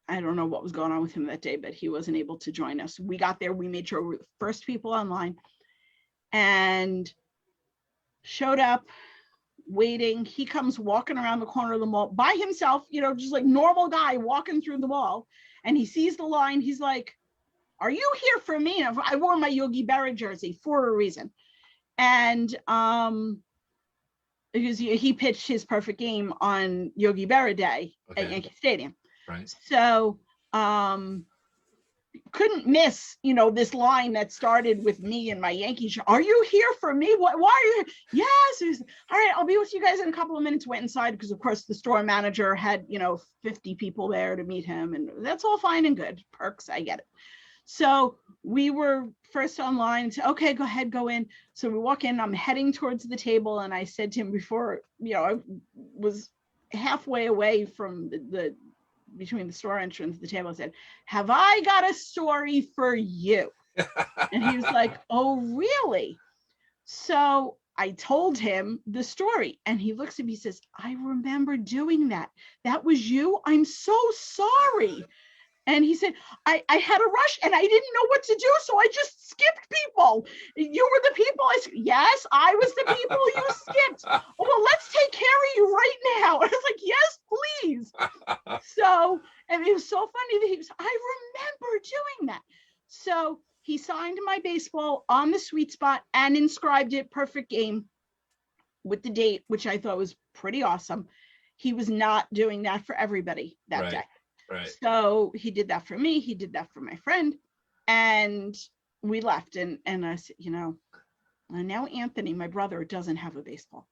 C: I don't know what was going on with him that day, but he wasn't able to join us. We got there. We made sure we were the first people online and showed up, waiting. He comes walking around the corner of the mall by himself, just like normal guy walking through the mall. And he sees the line. He's like, are you here for me? And I wore my Yogi Berra jersey for a reason. And because he pitched his perfect game on Yogi Berra Day at Yankee Stadium.
A: Right. So
C: couldn't miss, this line that started with me and my Yankee shirt. Are you here for me? Why are you here? Yes. All right, I'll be with you guys in a couple of minutes. Went inside because, of course, the store manager had, 50 people there to meet him. And that's all fine and good. Perks, I get it. So we were first online and said, okay, go ahead, go in. So we walk in, I'm heading towards the table. And I said to him before, I was halfway away from the between the store entrance and the table. I said, have I got a story for you? And he was like, oh, really? So I told him the story, and he looks at me and says, I remember doing that. That was you? I'm so sorry. And he said, I had a rush and I didn't know what to do, so I just skipped people. You were the people. I said, yes, I was the people you skipped. Oh, well, let's take care of you right now. I was like, yes, please. So, and it was so funny that he was, I remember doing that. So he signed my baseball on the sweet spot and inscribed it perfect game with the date, which I thought was pretty awesome. He was not doing that for everybody that day.
A: Right.
C: So he did that for me. He did that for my friend, and we left. And I said, you know, and now Anthony, my brother, doesn't have a baseball.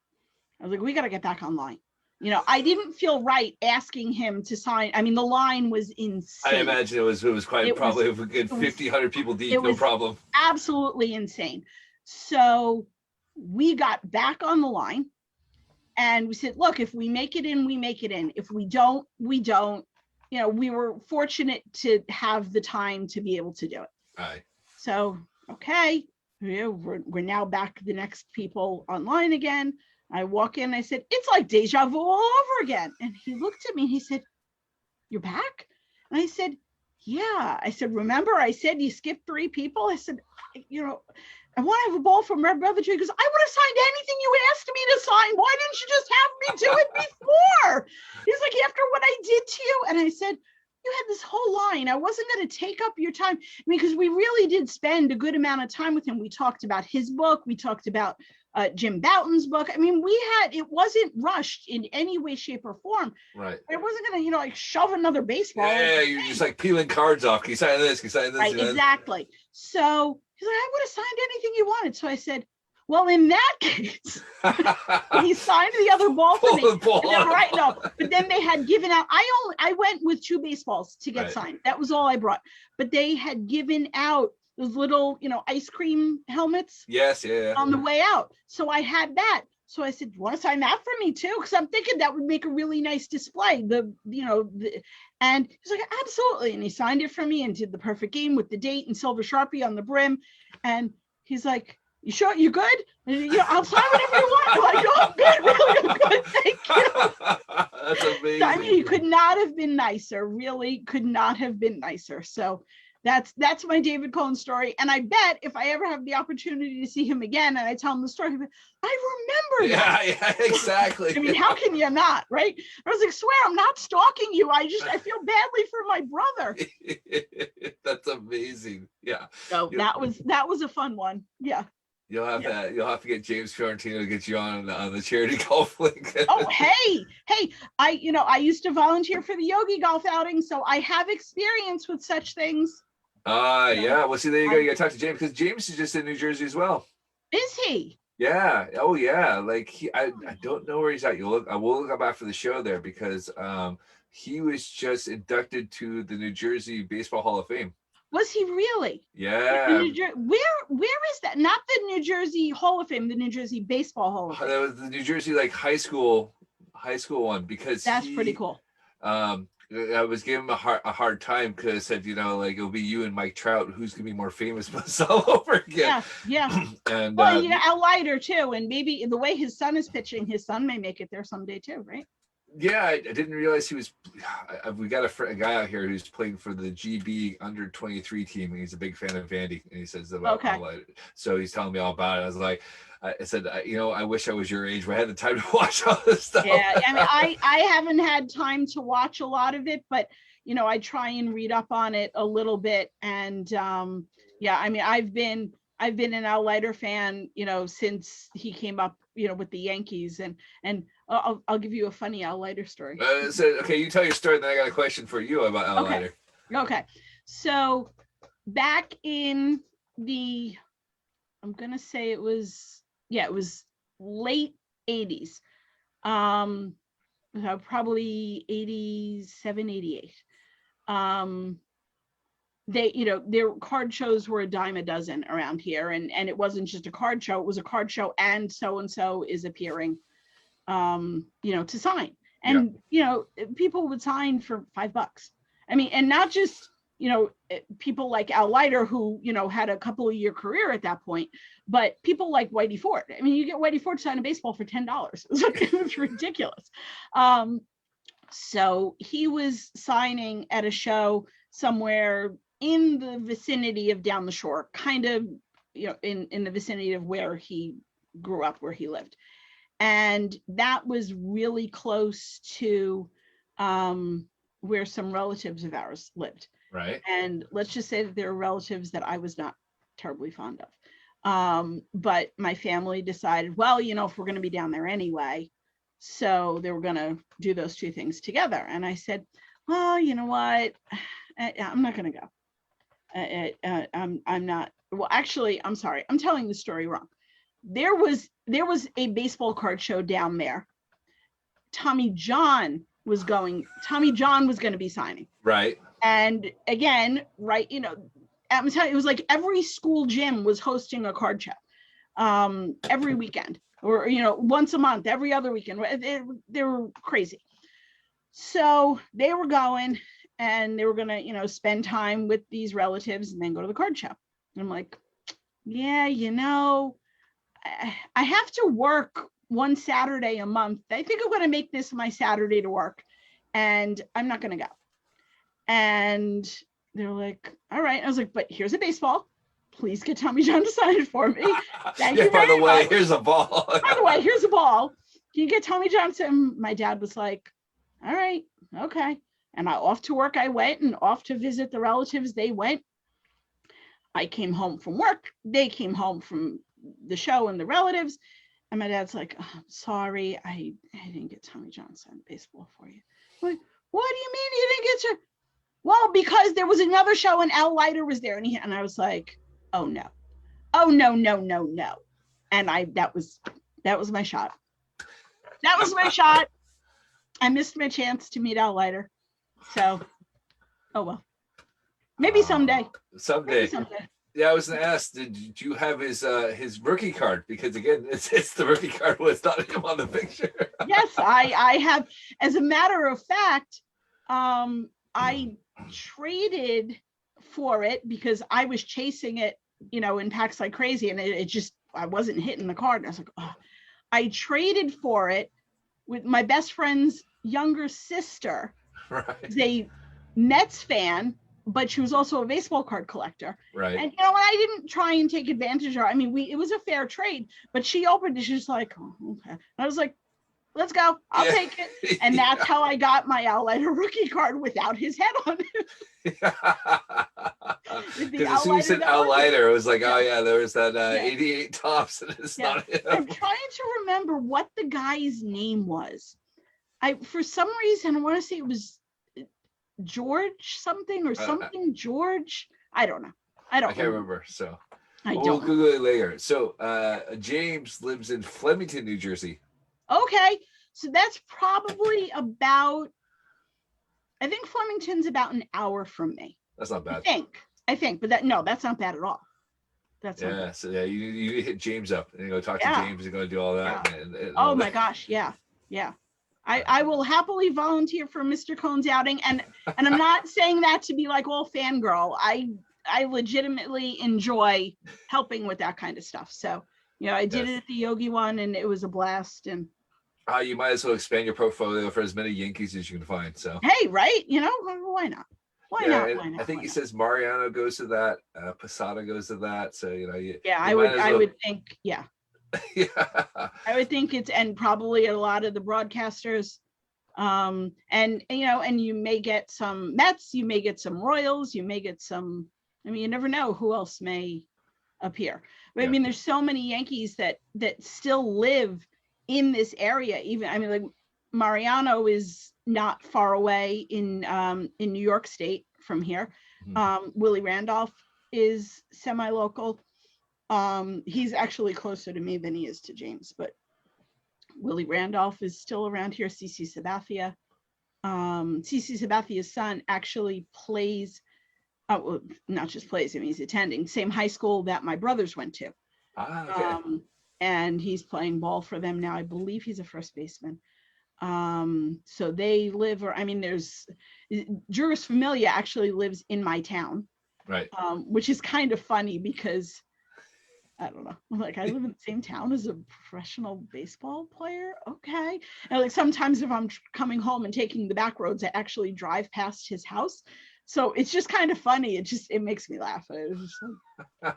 C: I was like, we got to get back online. You know, I didn't feel right asking him to sign. I mean, the line was insane.
A: I imagine it was quite probably a good 50, 100 people deep, no problem.
C: Absolutely insane. So we got back on the line and we said, look, if we make it in, we make it in. If we don't, we don't. You know, we were fortunate to have the time to be able to do it.
A: Right.
C: So, okay, we're now back the next people online again. I walk in, I said, it's like deja vu all over again. And he looked at me and he said, you're back? And I said, yeah. I said, remember, I said you skipped 3 people? I said, you know, I want to have a ball from Red Brother Tree. He goes, I would have signed anything you asked me to sign. Why didn't you just have me do it before? He's like, after what I did to you. And I said, you had this whole line. I wasn't going to take up your time. I mean, because we really did spend a good amount of time with him. We talked about his book. We talked about Jim Bouton's book. I mean, it wasn't rushed in any way, shape, or form.
A: Right.
C: I wasn't going to, you know, like shove another baseball.
A: Yeah, you're just like peeling cards off. Can you sign this? Can you sign this?
C: Right, exactly. So he's like, I would have signed anything you wanted. So I said, well, in that case, he signed the other ball for me. Right, no, but then they had given out. I went with 2 baseballs to get signed. That was all I brought. But they had given out those little, you know, ice cream helmets.
A: Yes, yeah.
C: On the way out. So I had that. So I said, you want to sign that for me too? Because I'm thinking that would make a really nice display. And he's like, absolutely. And he signed it for me and did the perfect game with the date and silver Sharpie on the brim. And he's like, you sure you good? And, you know, I'll sign whatever you want. I'm like, oh, good, really good. Thank you.
A: That's amazing.
C: So, I mean, he could not have been nicer. Really could not have been nicer. So that's my David Cohn story. And I bet if I ever have the opportunity to see him again and I tell him the story, he'll be, I remember that.
A: Yeah, exactly.
C: I mean, how can you not, right? I was like, swear, I'm not stalking you. I feel badly for my brother.
A: That's amazing. Yeah.
C: So that was a fun one. Yeah.
A: You'll have that. You'll have to get James Fiorentino to get you on the charity golf league.
C: Oh, hey, I used to volunteer for the Yogi golf outing, so I have experience with such things.
A: Yeah. Well, see, there you go. You got to talk to James because James is just in New Jersey as well.
C: Is he?
A: Yeah. Oh, yeah. Like I don't know where he's at. I will look up after the show there because he was just inducted to the New Jersey Baseball Hall of Fame.
C: Was he really?
A: Yeah.
C: Where is that? Not the New Jersey Hall of Fame, the New Jersey Baseball Hall of Fame.
A: That was the New Jersey like high school one because
C: that's pretty cool.
A: I was giving him a hard time because I said, you know, like it'll be you and Mike Trout, who's gonna be more famous all over again.
C: Yeah.
A: And
C: well, Al Leiter too, and maybe the way his son is pitching, his son may make it there someday too, right?
A: Yeah, I didn't realize he was. We got a guy out here who's playing for the GB under 23 team, and he's a big fan of Vandy. And he says about so he's telling me all about it. I was like, I said, you know, I wish I was your age, where I had the time to watch all this stuff.
C: Yeah, I mean, I haven't had time to watch a lot of it, but you know, I try and read up on it a little bit. And yeah, I mean, I've been an Al Leiter fan, you know, since he came up, you know, with the Yankees, and I'll give you a funny Al Leiter story.
A: Okay, you tell your story, then I got a question for you about Al Leiter.
C: Okay, so back in I'm gonna say it was late 80s, probably 87, 88. They, you know, their card shows were a dime a dozen around here, and it wasn't just a card show, it was a card show and so is appearing, you know, to sign. And, people would sign for $5. I mean, and not just, people like Al Leiter, who, had a couple of year career at that point, but people like Whitey Ford. I mean, you get Whitey Ford to sign a baseball for $10. It was ridiculous. So he was signing at a show somewhere in the vicinity of down the shore, kind of, in the vicinity of where he grew up, where he lived. And that was really close to where some relatives of ours lived.
A: Right.
C: And let's just say that there are relatives that I was not terribly fond of. But my family decided, well, if we're going to be down there anyway, so they were going to do those two things together. And I said, well, you know what? I'm not going to go. I'm not. Well, actually, I'm sorry. I'm telling the story wrong. There was a baseball card show down there. Tommy John was going to be signing.
A: Right.
C: And again, right, I'm telling you, it was like every school gym was hosting a card show every weekend, or, once a month, every other weekend. They were crazy. So they were going, and they were going to, spend time with these relatives and then go to the card show. And I'm like, yeah, I have to work one Saturday a month. I think I'm going to make this my Saturday to work, and I'm not going to go. And they're like, all right. I was like, but here's a baseball. Please get Tommy John to sign it for me. Thank you
A: by the
C: very
A: way,
C: much.
A: here's a ball.
C: By the way, here's a ball. Can you get Tommy John to him? My dad was like, all right, okay. And off to work I went, and off to visit the relatives they went. I came home from work. They came home from the show and the relatives. And my dad's like, oh, I'm sorry, I didn't get Tommy John to sign baseball for you. I'm like, what do you mean you didn't get your? Well, because there was another show and Al Leiter was there, and I was like, oh no. And that was my shot. That was my shot. I missed my chance to meet Al Leiter. So, oh well. Maybe someday.
A: Someday. Yeah, I was gonna ask, did you have his rookie card? Because again, it's the rookie card was not him on the picture.
C: Yes, I have. As a matter of fact, I traded for it because I was chasing it, in packs like crazy, and it just, I wasn't hitting the card. And I was like, oh. I traded for it with my best friend's younger sister.
A: Right.
C: Who's a Mets fan, but she was also a baseball card collector.
A: Right.
C: And I didn't try and take advantage of her. I mean, it was a fair trade, but she opened it. She's like, oh, okay. And I was like, let's go. I'll take it. And that's how I got my Al Leiter rookie card without his head on it.
A: Because as soon as you said Al Leiter, it was like, oh yeah, there was that 88 tops, and it's not him.
C: I'm trying to remember what the guy's name was. For some reason, I want to say it was George something or something George. I don't know. I can't
A: remember. So
C: we'll
A: Google it later. So James lives in Flemington, New Jersey.
C: Okay, so that's probably about. I think Flemington's about an hour from me.
A: That's not bad.
C: I think, but that's not bad at all. That's not bad.
A: So you hit James up and you go talk to James and go do all that.
C: Yeah.
A: And
C: oh my gosh, yeah. I will happily volunteer for Mr. Cohn's outing, and I'm not saying that to be like all fangirl. I legitimately enjoy helping with that kind of stuff. So I did it at the Yogi one, and it was a blast. And
A: you might as well expand your portfolio for as many Yankees as you can find. So
C: hey, right? Why not? Why not?
A: I think he says Mariano goes to that, Posada goes to that. So
C: I would think, yeah. I would think it's, and probably a lot of the broadcasters, and you may get some Mets, you may get some Royals, you may get some. I mean, you never know who else may appear. But I mean, there's so many Yankees that still live in this area. Even, I mean, like Mariano is not far away in New York State from here. Mm-hmm. Willie Randolph is semi-local. He's actually closer to me than he is to James, but Willie Randolph is still around here. CC Sabathia. CC Sabathia's son actually plays, well, not just plays, I mean, he's attending same high school that my brothers went to.
A: Okay.
C: And he's playing ball for them now. I believe he's a first baseman. So they live, or I mean, there's Juris Familia actually lives in my town,
A: Right.
C: Which is kind of funny because I don't know, like I live in the same town as a professional baseball player. Okay. And like sometimes if I'm coming home and taking the back roads, I actually drive past his house. So it's just kind of funny. It makes me laugh. It's just like,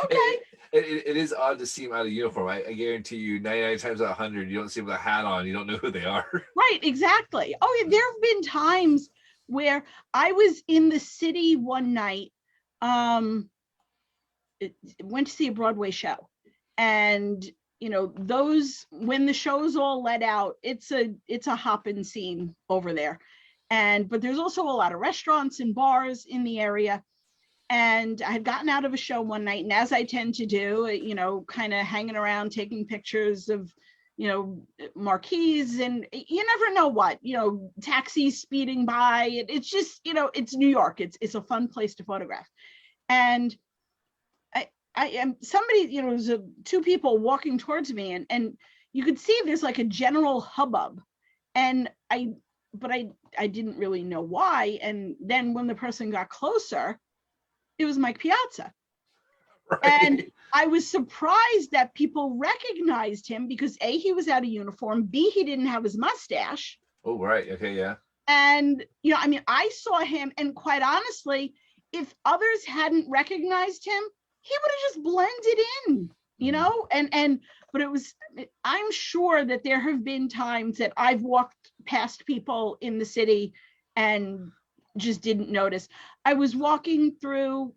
C: okay.
A: It is odd to see him out of uniform. I guarantee you 99 times out of 100, you don't see him with a hat on. You don't know who they are.
C: Right, exactly. Oh, yeah, there have been times where I was in the city one night, went to see a Broadway show. And, you know, those, when the show's all let out, it's a hopping scene over there. But there's also a lot of restaurants and bars in the area. And I had gotten out of a show one night, and as I tend to do, you know, kind of hanging around, taking pictures of, you know, marquees, and you never know what, you know, taxis speeding by. It's just, you know, it's New York. It's a fun place to photograph. And I am somebody, you know, there's two people walking towards me, and you could see there's like a general hubbub. And I didn't really know why. And then when the person got closer, it was Mike Piazza. Right. And I was surprised that people recognized him because A, he was out of uniform, B, he didn't have his mustache.
A: Oh, right. Okay, yeah.
C: And, you know, I mean, I saw him, and quite honestly, if others hadn't recognized him, he would have just blended in, you know, but I'm sure that there have been times that I've walked past people in the city and just didn't notice. I was walking through,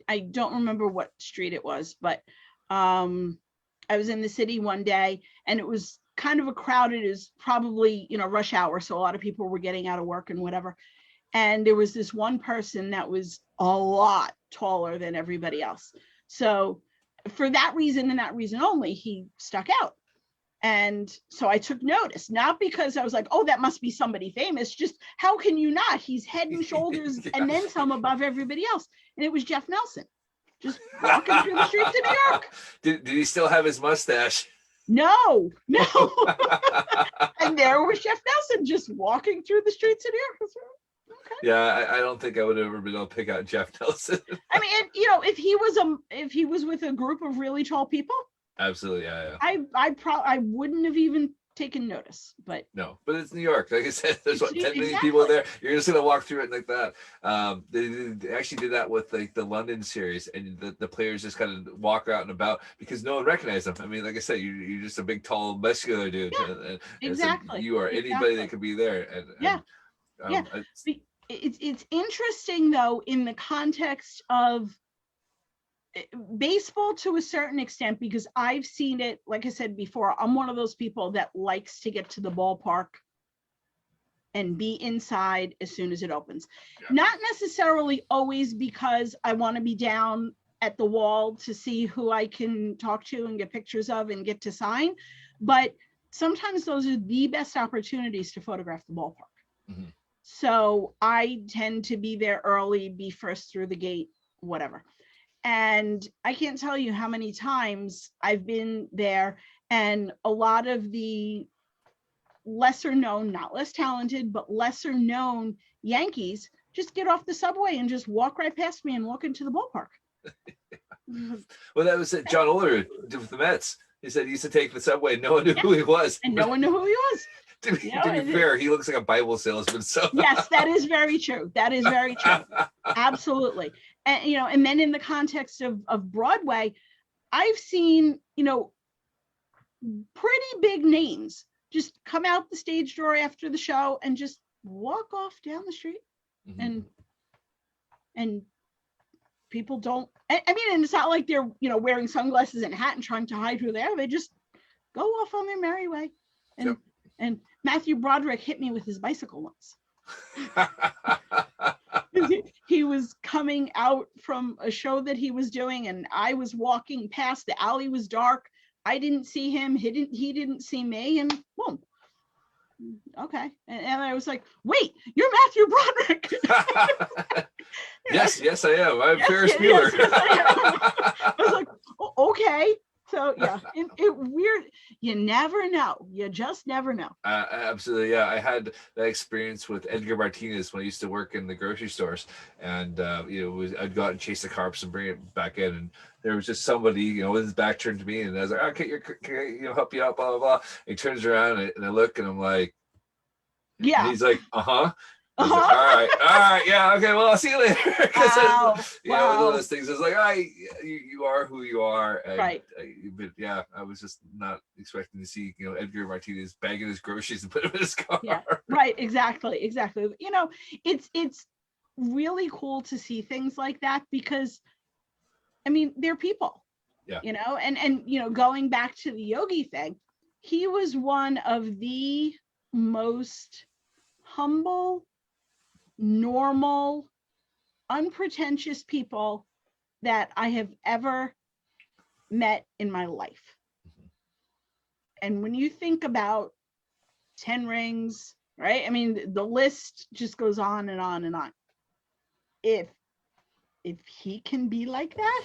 C: I don't remember what street it was, but I was in the city one day, and it was kind of a crowded, it was probably, you know, rush hour. So a lot of people were getting out of work and whatever. And there was this one person that was a lot taller than everybody else. So for that reason and that reason only, he stuck out. And so I took notice, not because I was like, oh, that must be somebody famous. Just how can you not? He's head and shoulders yeah. and then some above everybody else. And it was Jeff Nelson, just walking through the streets of New York.
A: Did he still have his mustache?
C: No. And there was Jeff Nelson just walking through the streets of New York. Okay.
A: Yeah, I don't think I would have ever been able to pick out Jeff Nelson.
C: I mean, you know, if he was with a group of really tall people,
A: absolutely, yeah.
C: I wouldn't have even taken notice, but
A: no, but it's New York. Like I said, there's 10 million people there. You're just gonna walk through it like that. They actually did that with like the London series, and the players just kind of walk out and about because no one recognized them. I mean, like I said, you're just a big, tall, muscular dude.
C: Yeah,
A: and
C: exactly.
A: So you are anybody that could be there.
C: It's interesting though in the context of baseball to a certain extent, because I've seen it, like I said before, I'm one of those people that likes to get to the ballpark and be inside as soon as it opens. Yeah. Not necessarily always because I want to be down at the wall to see who I can talk to and get pictures of and get to sign, but sometimes those are the best opportunities to photograph the ballpark. Mm-hmm. So I tend to be there early, be first through the gate, whatever. And I can't tell you how many times I've been there, and a lot of the lesser known, not less talented, but lesser known Yankees just get off the subway and just walk right past me and walk into the ballpark.
A: Well, that was John Oler with the Mets. He said he used to take the subway. No one knew who he was.
C: And no one knew who he was.
A: To be fair, he looks like a Bible salesman. So
C: yes, that is very true. That is very true. Absolutely. And, you know, and then in the context of Broadway, I've seen, you know, pretty big names just come out the stage door after the show and just walk off down the street. Mm-hmm. And people don't, I mean, and it's not like they're, you know, wearing sunglasses and a hat and trying to hide who they are. They just go off on their merry way. And, and Matthew Broderick hit me with his bicycle once. He was coming out from a show that he was doing, and I was walking past. The alley was dark. I didn't see him. He didn't see me, and boom. Okay. And I was like, wait, you're Matthew Broderick.
A: Yes, I am. I'm Ferris Bueller.
C: Yes, I am. I was like, okay. So So yeah, it weird. You never know. You just never know.
A: Absolutely, yeah. I had that experience with Edgar Martinez when I used to work in the grocery stores, and I'd go out and chase the carps and bring it back in, and there was just somebody, with his back turned to me, and I was like, "Okay, can I, help you out?" Blah blah blah. And he turns around and I look, and I'm like, and
C: Yeah.
A: he's like, "Uh-huh." He's
C: Uh-huh.
A: like, all right, yeah, okay, well, I'll see you later. Because
C: Wow.
A: one of those things is like, you are who you are. And,
C: Right.
A: But yeah, I was just not expecting to see, Edgar Martinez bagging his groceries and put him in his car.
C: Yeah, right, exactly. It's really cool to see things like that because, I mean, they're people.
A: Yeah.
C: And going back to the Yogi thing, he was one of the most humble, normal, unpretentious people that I have ever met in my life. And when you think about 10 rings, right? I mean, the list just goes on and on and on. If he can be like that,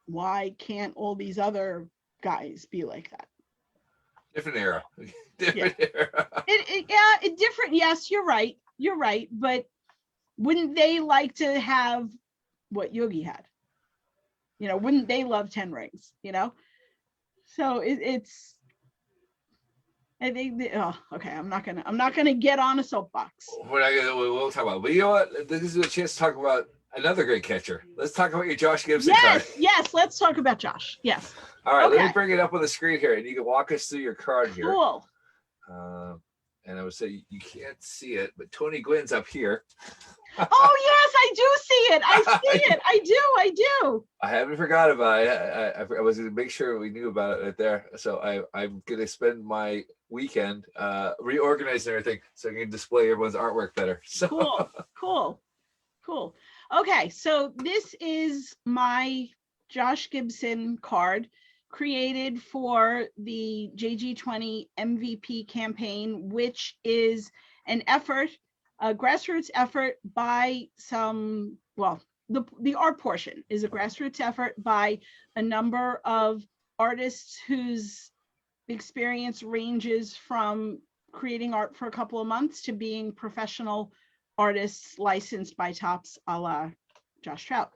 C: why can't all these other guys be like that?
A: Different era. Different era.
C: Different. Yes, you're right. You're right. But wouldn't they like to have what Yogi had? Wouldn't they love 10 rings? So it's. I think. Okay. I'm not gonna get on a soapbox.
A: We'll talk about it. But you know what? This is a chance to talk about another great catcher. Let's talk about your Josh Gibson card.
C: Yes. Let's talk about Josh. Yes.
A: All right. Okay. Let me bring it up on the screen here, and you can walk us through your card here.
C: Cool.
A: And I would say you can't see it, but Tony Gwynn's up here.
C: Oh yes, I do see it. I see it. I do.
A: I haven't forgot about it. I was going to make sure we knew about it right there. So I'm going to spend my weekend reorganizing everything so I can display everyone's artwork better. So
C: Cool. Okay, so this is my Josh Gibson card created for the JG20 MVP campaign, which is an effort, a grassroots effort by the art portion is a grassroots effort by a number of artists whose experience ranges from creating art for a couple of months to being professional artists licensed by Topps, a la Josh Trout.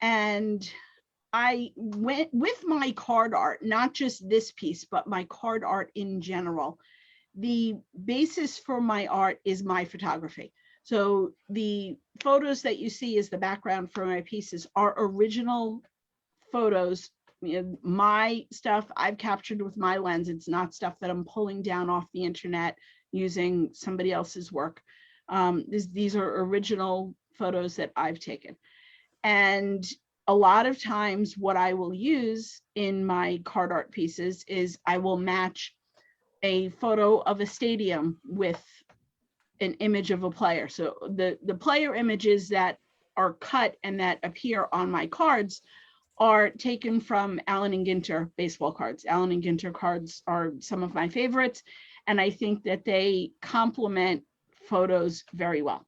C: And I went with my card art, not just this piece, but my card art in general. The basis for my art is my photography. So the photos that you see as the background for my pieces are original photos. My stuff I've captured with my lens. It's not stuff that I'm pulling down off the internet using somebody else's work. These are original photos that I've taken. And a lot of times what I will use in my card art pieces is I will match a photo of a stadium with an image of a player. So the player images that are cut and that appear on my cards are taken from Allen and Ginter baseball cards. Allen and Ginter cards are some of my favorites, and I think that they complement photos very well.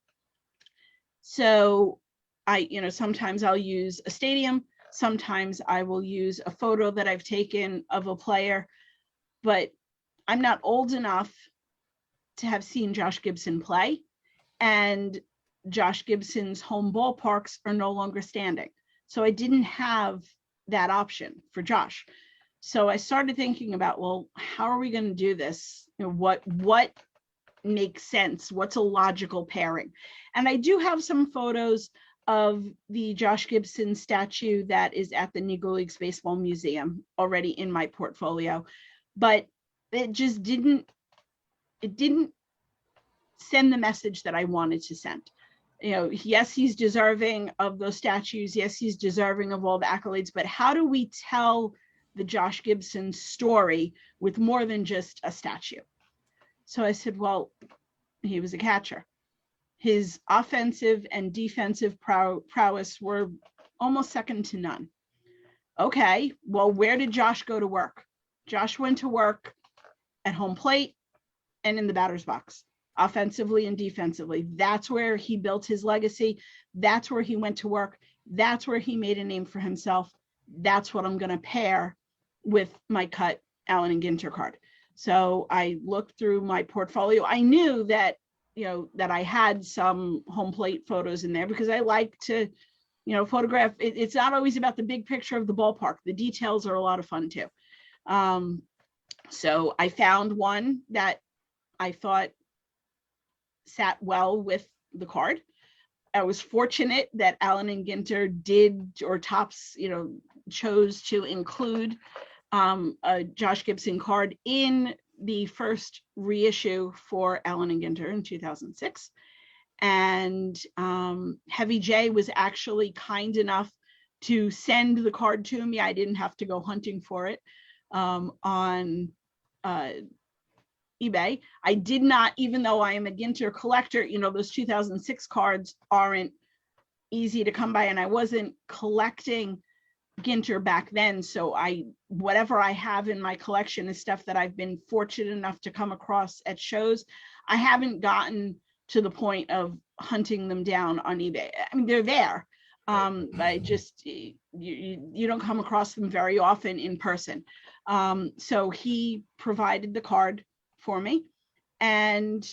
C: So sometimes I'll use a stadium, sometimes I will use a photo that I've taken of a player, but I'm not old enough to have seen Josh Gibson play, and Josh Gibson's home ballparks are no longer standing. So I didn't have that option for Josh. So I started thinking about, well, how are we going to do this? What makes sense? What's a logical pairing? And I do have some photos of the Josh Gibson statue that is at the Negro Leagues Baseball Museum already in my portfolio, but it just didn't send the message that I wanted to send. Yes, he's deserving of those statues. Yes, he's deserving of all the accolades, but how do we tell the Josh Gibson story with more than just a statue? So I said, well, he was a catcher. His offensive and defensive prowess were almost second to none. Okay, well, where did Josh go to work? Josh went to work at home plate and in the batter's box, offensively and defensively. That's where he built his legacy. That's where he went to work. That's where he made a name for himself. that's what I'm going to pair with my cut Allen and Ginter card. So I looked through my portfolio. I knew that, that I had some home plate photos in there because I like to, photograph. It's not always about the big picture of the ballpark. The details are a lot of fun too. So I found one that I thought sat well with the card. I was fortunate that Allen and Ginter chose to include a Josh Gibson card in the first reissue for Allen and Ginter in 2006. And Heavy J was actually kind enough to send the card to me. I didn't have to go hunting for it on eBay. I did not, even though I am a Ginter collector, those 2006 cards aren't easy to come by, and I wasn't collecting Ginter back then. So whatever I have in my collection is stuff that I've been fortunate enough to come across at shows. I haven't gotten to the point of hunting them down on eBay. I mean, they're there. I just, you don't come across them very often in person. So he provided the card for me, and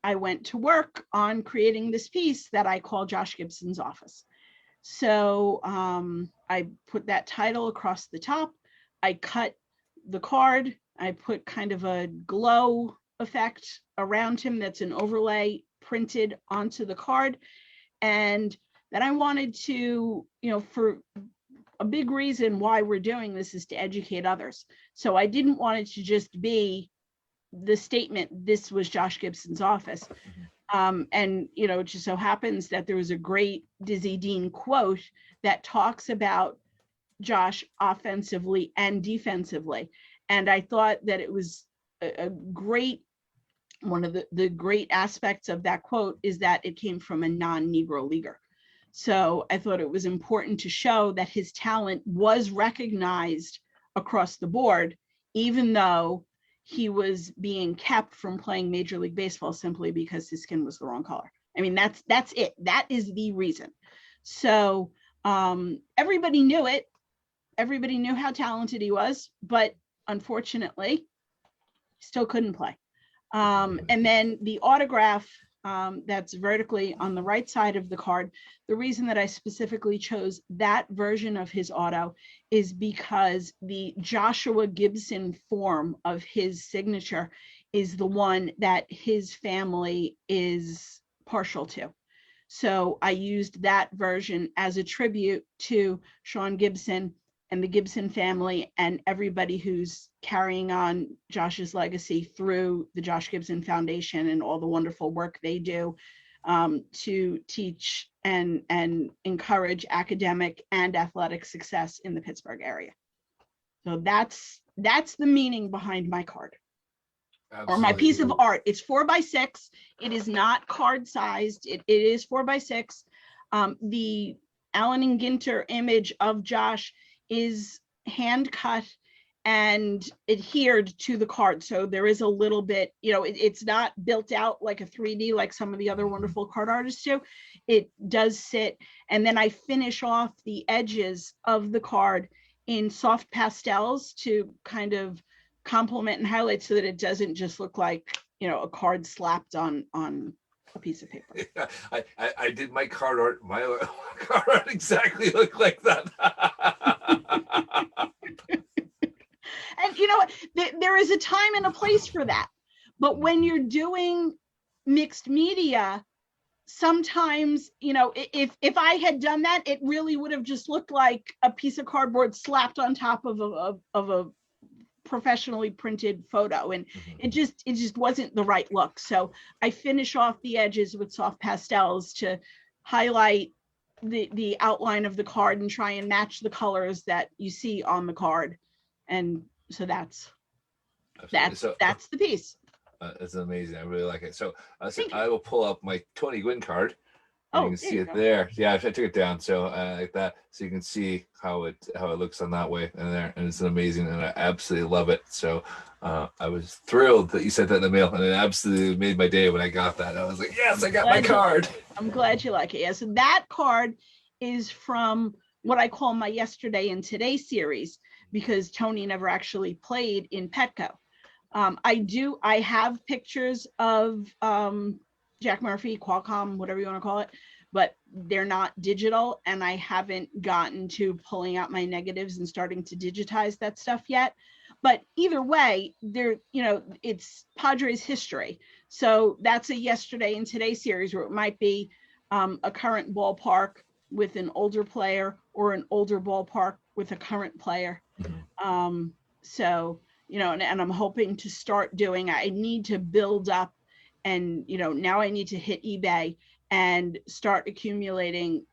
C: I went to work on creating this piece that I call Josh Gibson's Office. So I put that title across the top. I cut the card. I put kind of a glow effect around him that's an overlay printed onto the card. And then I wanted to, for a big reason why we're doing this is to educate others. So I didn't want it to just be the statement, this was Josh Gibson's office. And, it just so happens that there was a great Dizzy Dean quote that talks about Josh offensively and defensively. And I thought that it was a great, one of the great aspects of that quote is that it came from a non-Negro leaguer. So I thought it was important to show that his talent was recognized across the board, even though he was being kept from playing Major League Baseball simply because his skin was the wrong color. I mean, that's it. That is the reason. So everybody knew it. Everybody knew how talented he was, but unfortunately, still couldn't play. And then the autograph that's vertically on the right side of the card, the reason that I specifically chose that version of his auto is because the Joshua Gibson form of his signature is the one that his family is partial to. So I used that version as a tribute to Sean Gibson and the Gibson family and everybody who's carrying on Josh's legacy through the Josh Gibson Foundation and all the wonderful work they do to teach and encourage academic and athletic success in the Pittsburgh area. So that's the meaning behind my card. Absolutely. Or my piece of art. It's 4x6. It is not card sized. It is 4x6. The Allen and Ginter image of Josh is hand cut and adhered to the card. So there is a little bit, it's not built out like a 3D like some of the other wonderful card artists do. It does sit. And then I finish off the edges of the card in soft pastels to kind of complement and highlight so that it doesn't just look like, a card slapped on a piece of paper.
A: Yeah, I did my card art. My card art exactly looked like that.
C: And you know what? There is a time and a place for that. But when you're doing mixed media, sometimes, if I had done that, it really would have just looked like a piece of cardboard slapped on top of a professionally printed photo, and it just wasn't the right look. So I finish off the edges with soft pastels to highlight the outline of the card and try and match the colors that you see on the card. And so that's the piece.
A: It's amazing. I really like it. So I will pull up my Tony Gwynn card.
C: Oh,
A: you can see it there. Yeah, I took it down. So like that, so you can see how it looks on that way and there, and it's amazing, and I absolutely love it. So I was thrilled that you sent that in the mail, and it absolutely made my day when I got that. I was like, yes, I got my card.
C: I'm glad you like it. Yeah, so that card is from what I call my yesterday and today series, because Tony never actually played in Petco. I have pictures of Jack Murphy, Qualcomm, whatever you want to call it, but they're not digital, and I haven't gotten to pulling out my negatives and starting to digitize that stuff yet. But either way, it's Padres history. So that's a yesterday and today series where it might be a current ballpark with an older player, or an older ballpark with a current player. So, and I'm hoping to start doing, I need to build up, and, now I need to hit eBay and start accumulating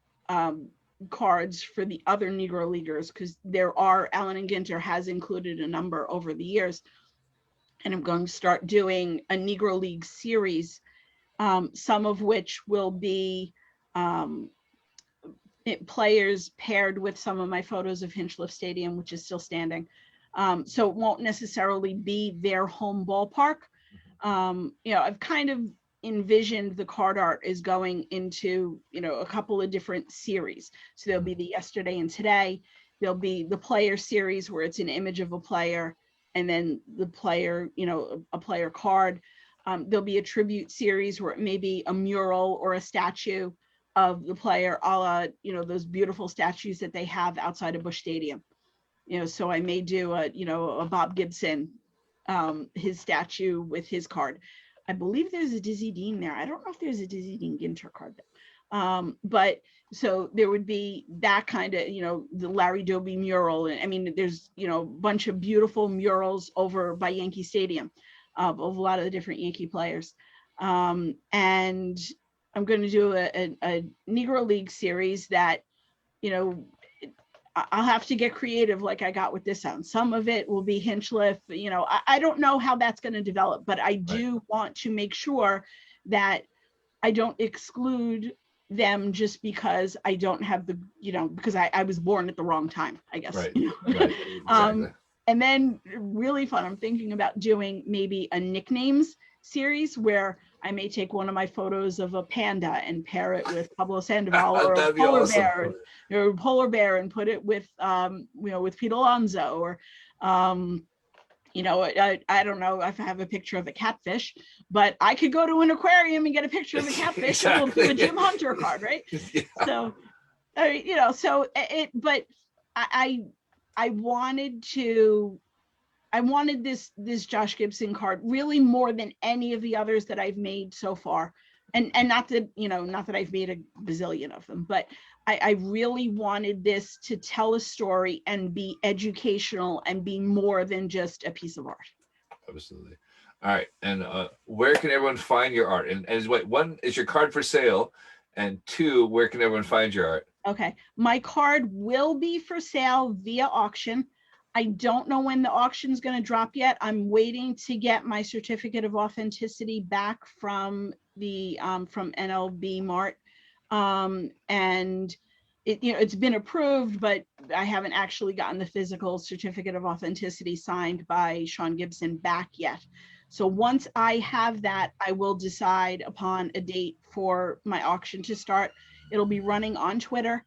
C: cards for the other Negro Leaguers, because Allen and Ginter has included a number over the years. And I'm going to start doing a Negro League series, some of which will be players paired with some of my photos of Hinchliffe Stadium, which is still standing. So it won't necessarily be their home ballpark. I've kind of envisioned the card art is going into, a couple of different series. So there'll be the yesterday and today. There'll be the player series where it's an image of a player, and then the player, a player card. There'll be a tribute series where it may be a mural or a statue of the player, a la, those beautiful statues that they have outside of Busch Stadium. So I may do a Bob Gibson, his statue with his card. I believe there's a Dizzy Dean there. I don't know if there's a Dizzy Dean Ginter card though. But so there would be that kind of, the Larry Doby mural. And I mean, there's, a bunch of beautiful murals over by Yankee Stadium of a lot of the different Yankee players. And I'm going to do a Negro League series that, I'll have to get creative like I got with this one. Some of it will be Hinchliffe, I don't know how that's going to develop, but I do want to make sure that I don't exclude them just because I don't have the, because I was born at the wrong time, I guess.
A: Right. Right. Exactly.
C: And then really fun, I'm thinking about doing maybe a nicknames series where I may take one of my photos of a panda and pair it with Pablo Sandoval, or a polar bear, or polar bear, and put it with, with Pete Alonso, or, I don't know if I have a picture of a catfish, but I could go to an aquarium and get a picture of a catfish. Exactly. And we'll do a Jim Hunter card, right? Yeah. So, but I wanted this Josh Gibson card really more than any of the others that I've made so far. And not that I've made a bazillion of them, but I really wanted this to tell a story and be educational and be more than just a piece of art.
A: Absolutely. All right. And where can everyone find your art? And one, is your card for sale? And two, where can everyone find your art?
C: Okay. My card will be for sale via auction. I don't know when the auction is going to drop yet. I'm waiting to get my certificate of authenticity back from the from NLBMart, and it's been approved, but I haven't actually gotten the physical certificate of authenticity signed by Sean Gibson back yet. So once I have that, I will decide upon a date for my auction to start. It'll be running on Twitter.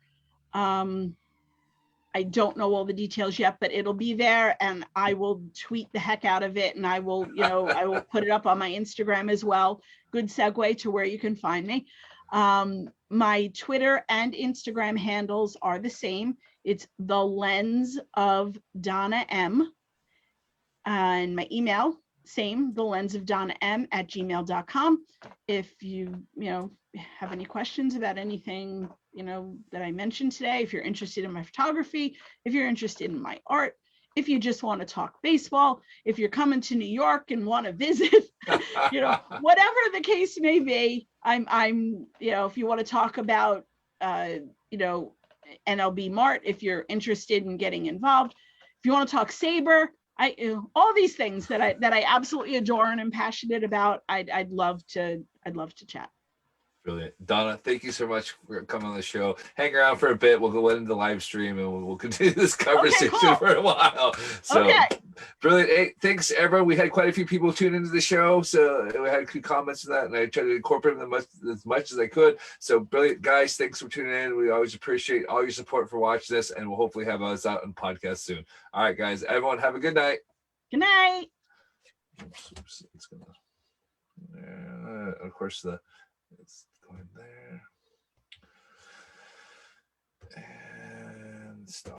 C: I don't know all the details yet, but it'll be there, and I will tweet the heck out of it, and I will, I will put it up on my Instagram as well. Good segue to where you can find me. My Twitter and Instagram handles are the same. It's The Lens of Donna M. And my email, same, The Lens of Donna M @gmail.com. If you, have any questions about anything, that I mentioned today, if you're interested in my photography, if you're interested in my art, if you just want to talk baseball, if you're coming to New York and want to visit, whatever the case may be, I'm, if you want to talk about, NLBMart, if you're interested in getting involved, if you want to talk Saber, all these things that I absolutely adore and am passionate about, I'd love to chat.
A: Brilliant. Donna, thank you so much for coming on the show. Hang around for a bit. We'll go into the live stream and we'll continue this conversation
C: cool.
A: for a while. So
C: Okay.
A: brilliant. Hey, thanks everyone. We had quite a few people tune into the show. So we had a few comments on that and I tried to incorporate them as much as I could. So brilliant, guys. Thanks for tuning in. We always appreciate all your support for watching this, and we'll hopefully have us out on podcast soon. All right, guys. Everyone have a good night.
C: Good night.
A: Oops, it's gonna, of course, it's going there and stop.